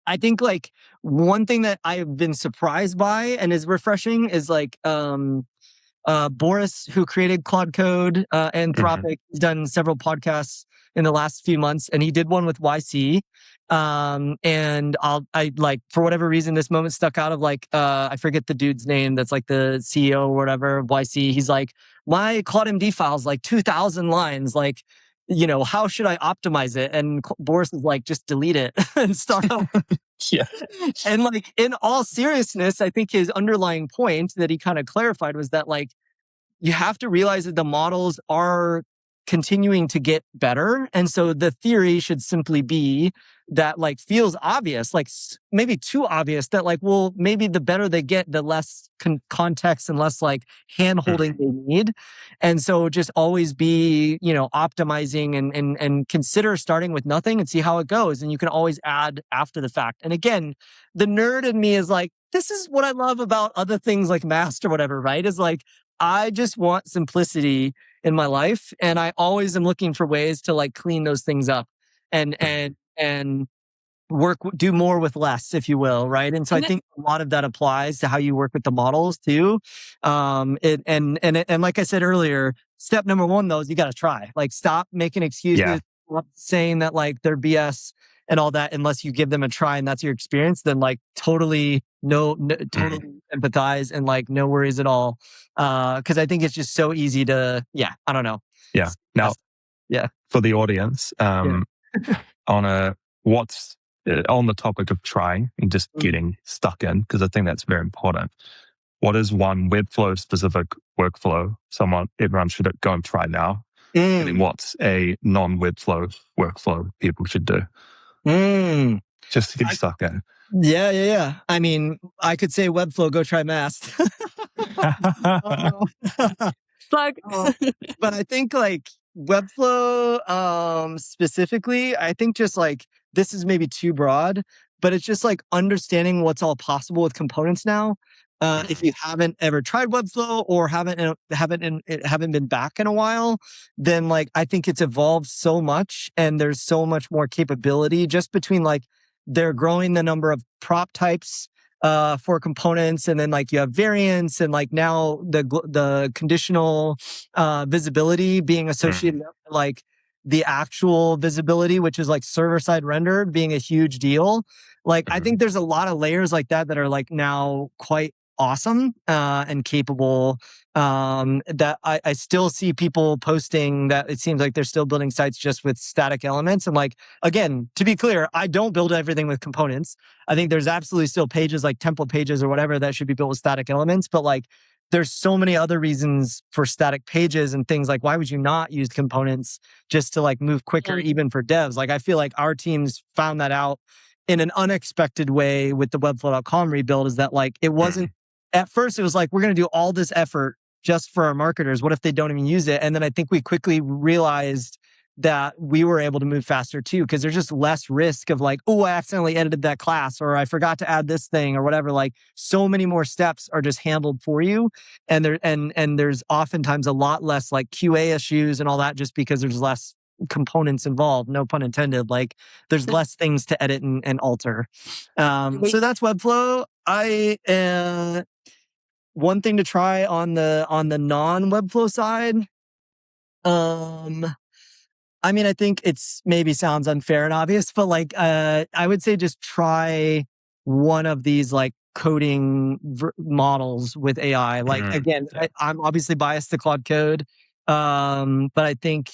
I think like one thing that I've been surprised by and is refreshing is like Boris, who created Claude Code, Anthropic, has done several podcasts in the last few months, and he did one with YC. And I like, for whatever reason, this moment stuck out of like, I forget the dude's name that's like the CEO or whatever of YC. He's like, my Claude MD file's like 2,000 lines. Like, you know, how should I optimize it? And Boris is like, just delete it and start over. And like, in all seriousness, I think his underlying point that he kind of clarified was that like, you have to realize that the models are continuing to get better. And so the theory should simply be that like feels obvious, like maybe too obvious, that like, well, maybe the better they get, the less context and less like hand holding they need. And so just always be, you know, optimizing and consider starting with nothing and see how it goes. And you can always add after the fact. And again, the nerd in me is like, this is what I love about other things like Mast or whatever, right? Is like, I just want simplicity in my life. And I always am looking for ways to like clean those things up and do more with less, if you will, right? And so I think a lot of that applies to how you work with the models too. And like I said earlier, step number one though is you got to try. Like, stop making excuses, stop saying that like they're BS and all that unless you give them a try and that's your experience. Then like totally totally empathize and like no worries at all. Because I think it's just so easy to I don't know. Yeah. Now, for the audience, on the topic of trying and just getting stuck in, because I think that's very important. What is one Webflow specific workflow everyone should go and try now? And then what's a non-Webflow workflow people should do? Just to get stuck in. Yeah. I mean, I could say Webflow, go try Mast. Plug. But I think like Webflow specifically, I think just like this is maybe too broad, but it's just like understanding what's all possible with components now. If you haven't ever tried Webflow or haven't been back in a while, then like I think it's evolved so much and there's so much more capability just between like they're growing the number of prop types for components, and then like you have variants, and like now the conditional visibility being associated with like the actual visibility, which is like server side rendered, being a huge deal. Like I think there's a lot of layers like that are like now quite awesome and capable, that I still see people posting that it seems like they're still building sites just with static elements. And like, again, to be clear, I don't build everything with components. I think there's absolutely still pages like template pages or whatever that should be built with static elements. But like, there's so many other reasons for static pages and things like, why would you not use components just to like move quicker, even for devs? Like, I feel like our teams found that out in an unexpected way with the webflow.com rebuild, is that like, it wasn't, at first it was like, we're going to do all this effort just for our marketers. What if they don't even use it? And then I think we quickly realized that we were able to move faster too, because there's just less risk of like, oh, I accidentally edited that class, or I forgot to add this thing or whatever. Like, so many more steps are just handled for you. And there's oftentimes a lot less like QA issues and all that, just because there's less components involved, no pun intended. Like, there's less things to edit and alter. So that's Webflow. One thing to try on the non-Webflow side. I mean, I think it's maybe sounds unfair and obvious, but like, I would say just try one of these like coding models with AI. Like, again, I'm obviously biased to Claude Code. But I think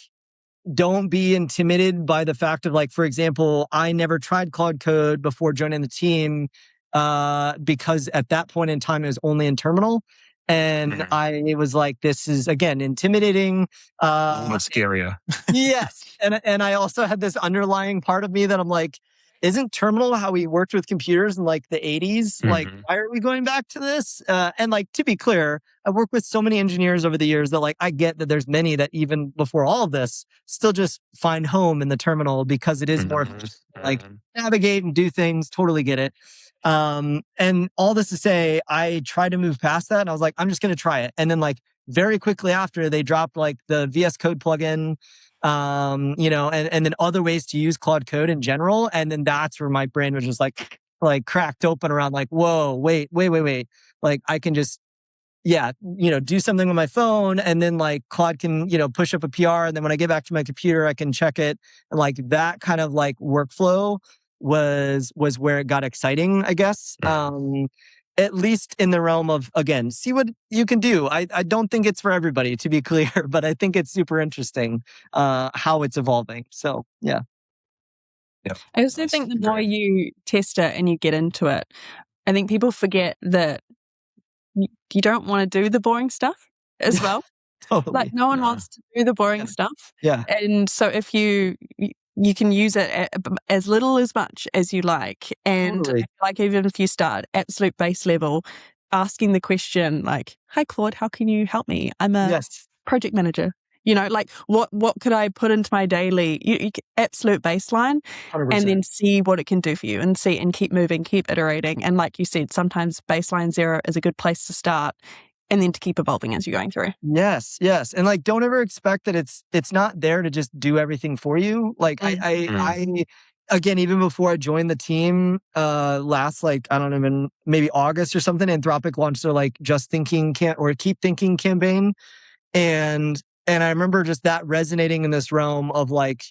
don't be intimidated by the fact of like, for example, I never tried Claude Code before joining the team, because at that point in time, it was only in terminal. And I was like, this is, again, intimidating. Almost scarier. Yes. And I also had this underlying part of me that I'm like, isn't terminal how we worked with computers in like the 80s? Like, why are we going back to this? And like, to be clear, I worked with so many engineers over the years that like, I get that there's many that even before all of this still just find home in the terminal because it is more like navigate and do things. Totally get it. And all this to say, I tried to move past that and I was like, I'm just going to try it. And then like very quickly after, they dropped like the VS Code plugin, and then other ways to use Claude Code in general. And then that's where my brain was just like cracked open around like, whoa, wait. Like, I can just, do something with my phone, and then like Claude can, push up a PR. And then when I get back to my computer, I can check it. And like that kind of like workflow was where it got exciting, I guess. At least in the realm of, again, see what you can do. I don't think it's for everybody, to be clear, but I think it's super interesting how it's evolving. So, yeah. I also think the more you test it and you get into it, I think people forget that you don't want to do the boring stuff as well. Totally. Like, no one wants to do the boring stuff. Yeah. And so if you can use it as little as much as you like. And Totally. like, even if you start absolute base level, asking the question like, hi, Claude, how can you help me? I'm a project manager. Like, what could I put into my daily absolute baseline 100%. And then see what it can do for you, and keep moving, keep iterating. And like you said, sometimes baseline 0 is a good place to start, and then to keep evolving as you're going through. Yes. And like, don't ever expect that it's not there to just do everything for you. Like, again, even before I joined the team, last, like, I don't even, maybe August or something, Anthropic launched their like Just Thinking or Keep Thinking campaign. And I remember just that resonating in this realm of like,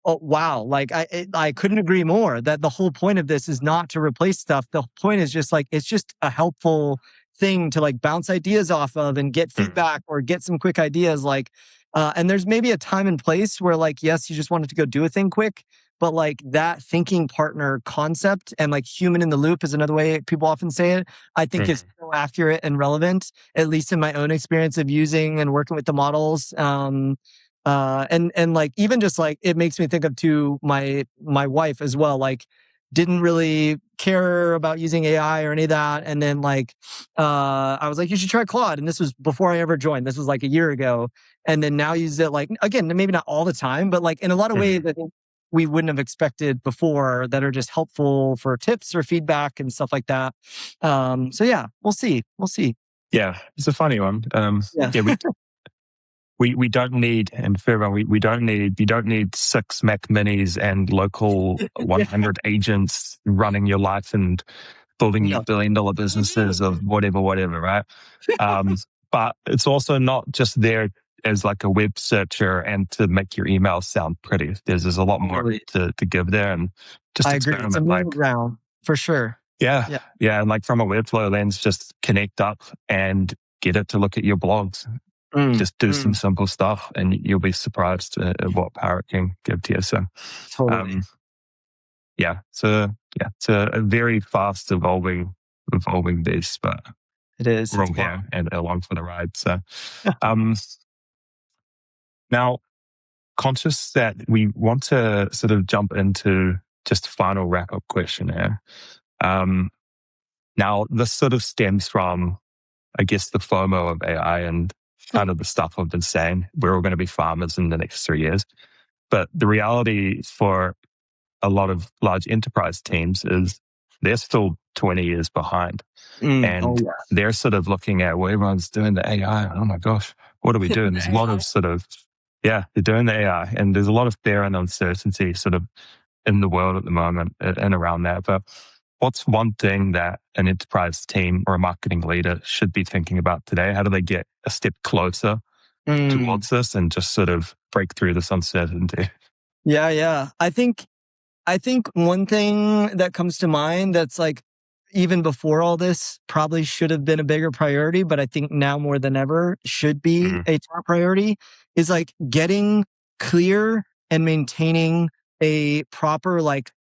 oh wow, like I couldn't agree more that the whole point of this is not to replace stuff. The point is just like, it's just a helpful thing to like bounce ideas off of and get feedback or get some quick ideas. Like, and there's maybe a time and place where like, yes, you just wanted to go do a thing quick, but like that thinking partner concept and like human in the loop is another way people often say it. I think is so accurate and relevant, at least in my own experience of using and working with the models. And like, even just like, it makes me think of to my wife as well, like didn't really care about using AI or any of that. And then like, I was like, you should try Claude. And this was before I ever joined. This was like a year ago. And then now use it like, again, maybe not all the time, but like in a lot of ways, I think we wouldn't have expected before that are just helpful for tips or feedback and stuff like that. So yeah, we'll see. Yeah, it's a funny one. We don't need, and Fairbairn, you don't need 6 Mac Minis and local 100 agents running your life and building $1 billion businesses of whatever, right? But it's also not just there as like a web searcher and to make your email sound pretty. There's a lot more to give there, and just I agree. It's a middle ground for sure. Yeah. And like from a Webflow lens, just connect up and get it to look at your blogs. Just do some simple stuff, and you'll be surprised at what power it can give to you. So, totally. It's a very fast evolving beast, but it is. We're all here and along for the ride. So, now, conscious that we want to sort of jump into just final wrap up question here. Now, this sort of stems from, I guess, the FOMO of AI and kind of the stuff I've been saying. We're all going to be farmers in the next 3 years. But the reality for a lot of large enterprise teams is they're still 20 years behind. They're sort of looking at, well, everyone's doing the AI. Oh my gosh, what do we do? And there's a lot of sort of, they're doing the AI. And there's a lot of fear and uncertainty sort of in the world at the moment and around that. But what's one thing that an enterprise team or a marketing leader should be thinking about today? How do they get a step closer towards this and just sort of break through this uncertainty? Yeah. I think one thing that comes to mind that's like, even before all this, probably should have been a bigger priority, but I think now more than ever should be a top priority, is like getting clear and maintaining a proper like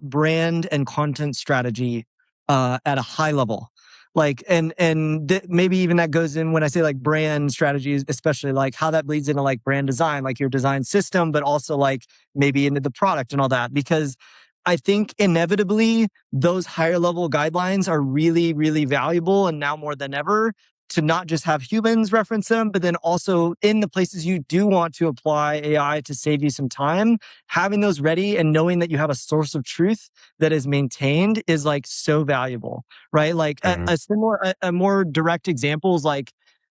brand and content strategy at a high level. Like, maybe even that goes in when I say like brand strategies, especially like how that bleeds into like brand design, like your design system, but also like maybe into the product and all that. Because I think inevitably those higher level guidelines are really, really valuable. And now more than ever, to not just have humans reference them, but then also in the places you do want to apply AI to save you some time, having those ready and knowing that you have a source of truth that is maintained is like so valuable, right? Like a more direct example is like,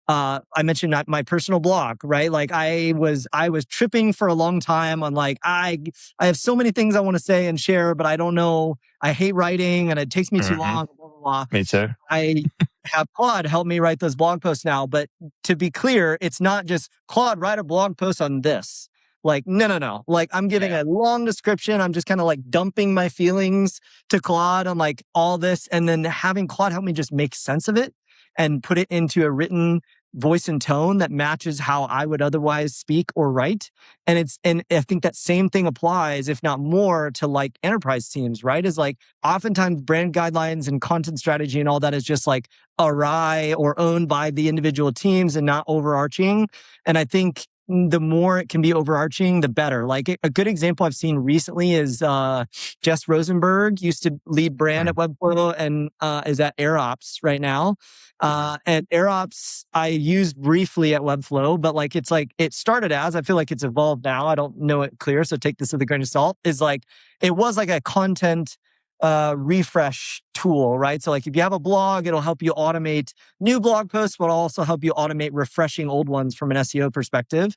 I mentioned my personal blog, right? Like I was tripping for a long time on like, I have so many things I want to say and share, but I don't know. I hate writing and it takes me too long. Blah, blah, blah. Me too. I have Claude help me write those blog posts now. But to be clear, it's not just Claude, write a blog post on this. Like, no. Like I'm giving a long description. I'm just kind of like dumping my feelings to Claude on like all this. And then having Claude help me just make sense of it and put it into a written voice and tone that matches how I would otherwise speak or write. And I think that same thing applies, if not more, to like enterprise teams, right? Is like oftentimes brand guidelines and content strategy and all that is just like awry or owned by the individual teams and not overarching. And I think the more it can be overarching, the better. Like a good example I've seen recently is Jess Rosenberg used to lead brand at Webflow and is at AirOps right now. And AirOps I used briefly at Webflow, but like it's like it started as, I feel like it's evolved now. I don't know it clear, so take this with a grain of salt. Is like it was like a content refresh tool, right? So like if you have a blog, it'll help you automate new blog posts, but also help you automate refreshing old ones from an SEO perspective.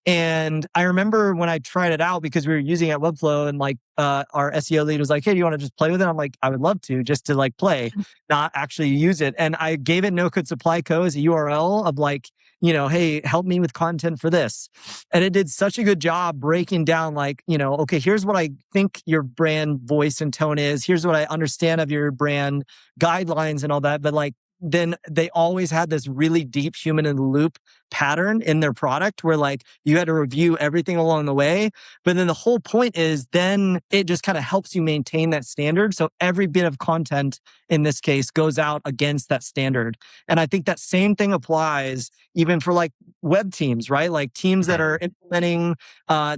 And I remember when I tried it out, because we were using it at Webflow, and like our SEO lead was like, hey, do you want to just play with it? I'm like, I would love to, just to like play, not actually use it. And I gave it no code supply code as a URL of like, hey, help me with content for this. And it did such a good job breaking down like, okay, here's what I think your brand voice and tone is. Here's what I understand of your brand guidelines and all that. But like, then they always had this really deep human in the loop pattern in their product where like you had to review everything along the way. But then the whole point is then it just kind of helps you maintain that standard. So every bit of content in this case goes out against that standard. And I think that same thing applies even for like web teams, right? Like teams that are implementing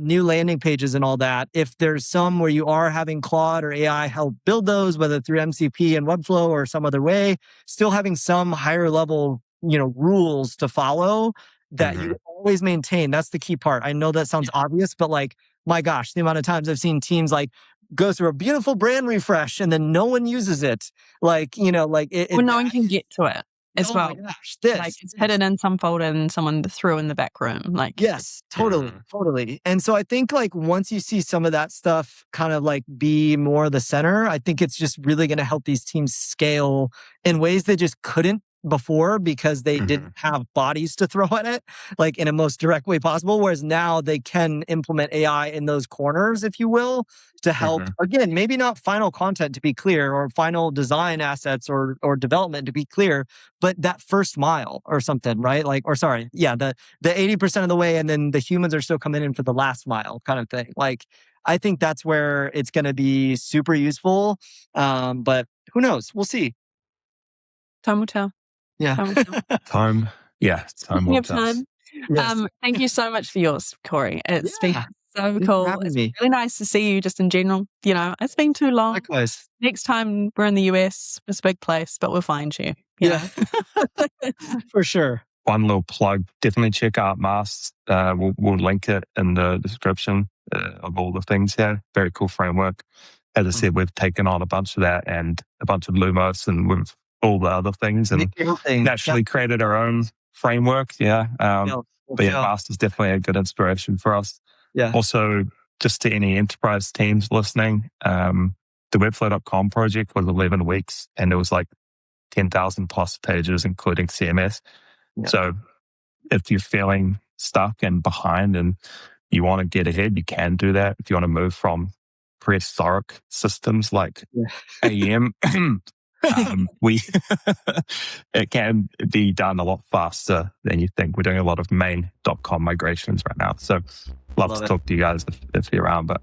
new landing pages and all that. If there's some where you are having Claude or AI help build those, whether through MCP and Webflow or some other way, still having some higher level, rules to follow that you always maintain. That's the key part. I know that sounds obvious, but like, my gosh, the amount of times I've seen teams like go through a beautiful brand refresh and then no one uses it. Like, no one can get to it as well. My gosh, it's hidden in some folder and someone threw in the back room. Like, yes, totally. And so I think like once you see some of that stuff kind of like be more the center, I think it's just really going to help these teams scale in ways they just couldn't before because they didn't have bodies to throw at it, like in a most direct way possible. Whereas now they can implement AI in those corners, if you will, to help, again, maybe not final content to be clear or final design assets or development to be clear, but that first mile or something, right? Like, or sorry, yeah, the 80% of the way and then the humans are still coming in for the last mile kind of thing. Like, I think that's where it's going to be super useful. But who knows? We'll see. Time will tell. Yeah. Time will tell. Yes. Thank you so much for yours, Corey. It's been so cool. It's really nice to see you just in general. It's been too long. Likewise. Next time we're in the US, it's a big place, but we'll find you. For sure. One little plug, definitely check out Mast. We'll link it in the description of all the things here. Very cool framework. As I said, we've taken on a bunch of that and a bunch of Lumos and we've all the other things and naturally created our own framework. But Mast is definitely a good inspiration for us. Also, just to any enterprise teams listening, the Webflow.com project was 11 weeks and it was like 10,000 plus pages, including CMS. So if you're feeling stuck and behind and you want to get ahead, you can do that. If you want to move from prehistoric systems like AEM, it can be done a lot faster than you think. We're doing a lot of main.com migrations right now. So love to talk to you guys if you're around. But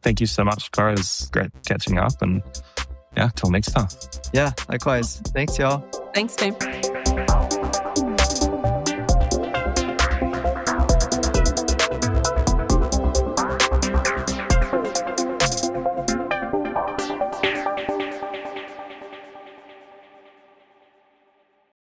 thank you so much, Corey. It's great catching up and till next time. Yeah, likewise. Thanks, y'all. Thanks, Tim.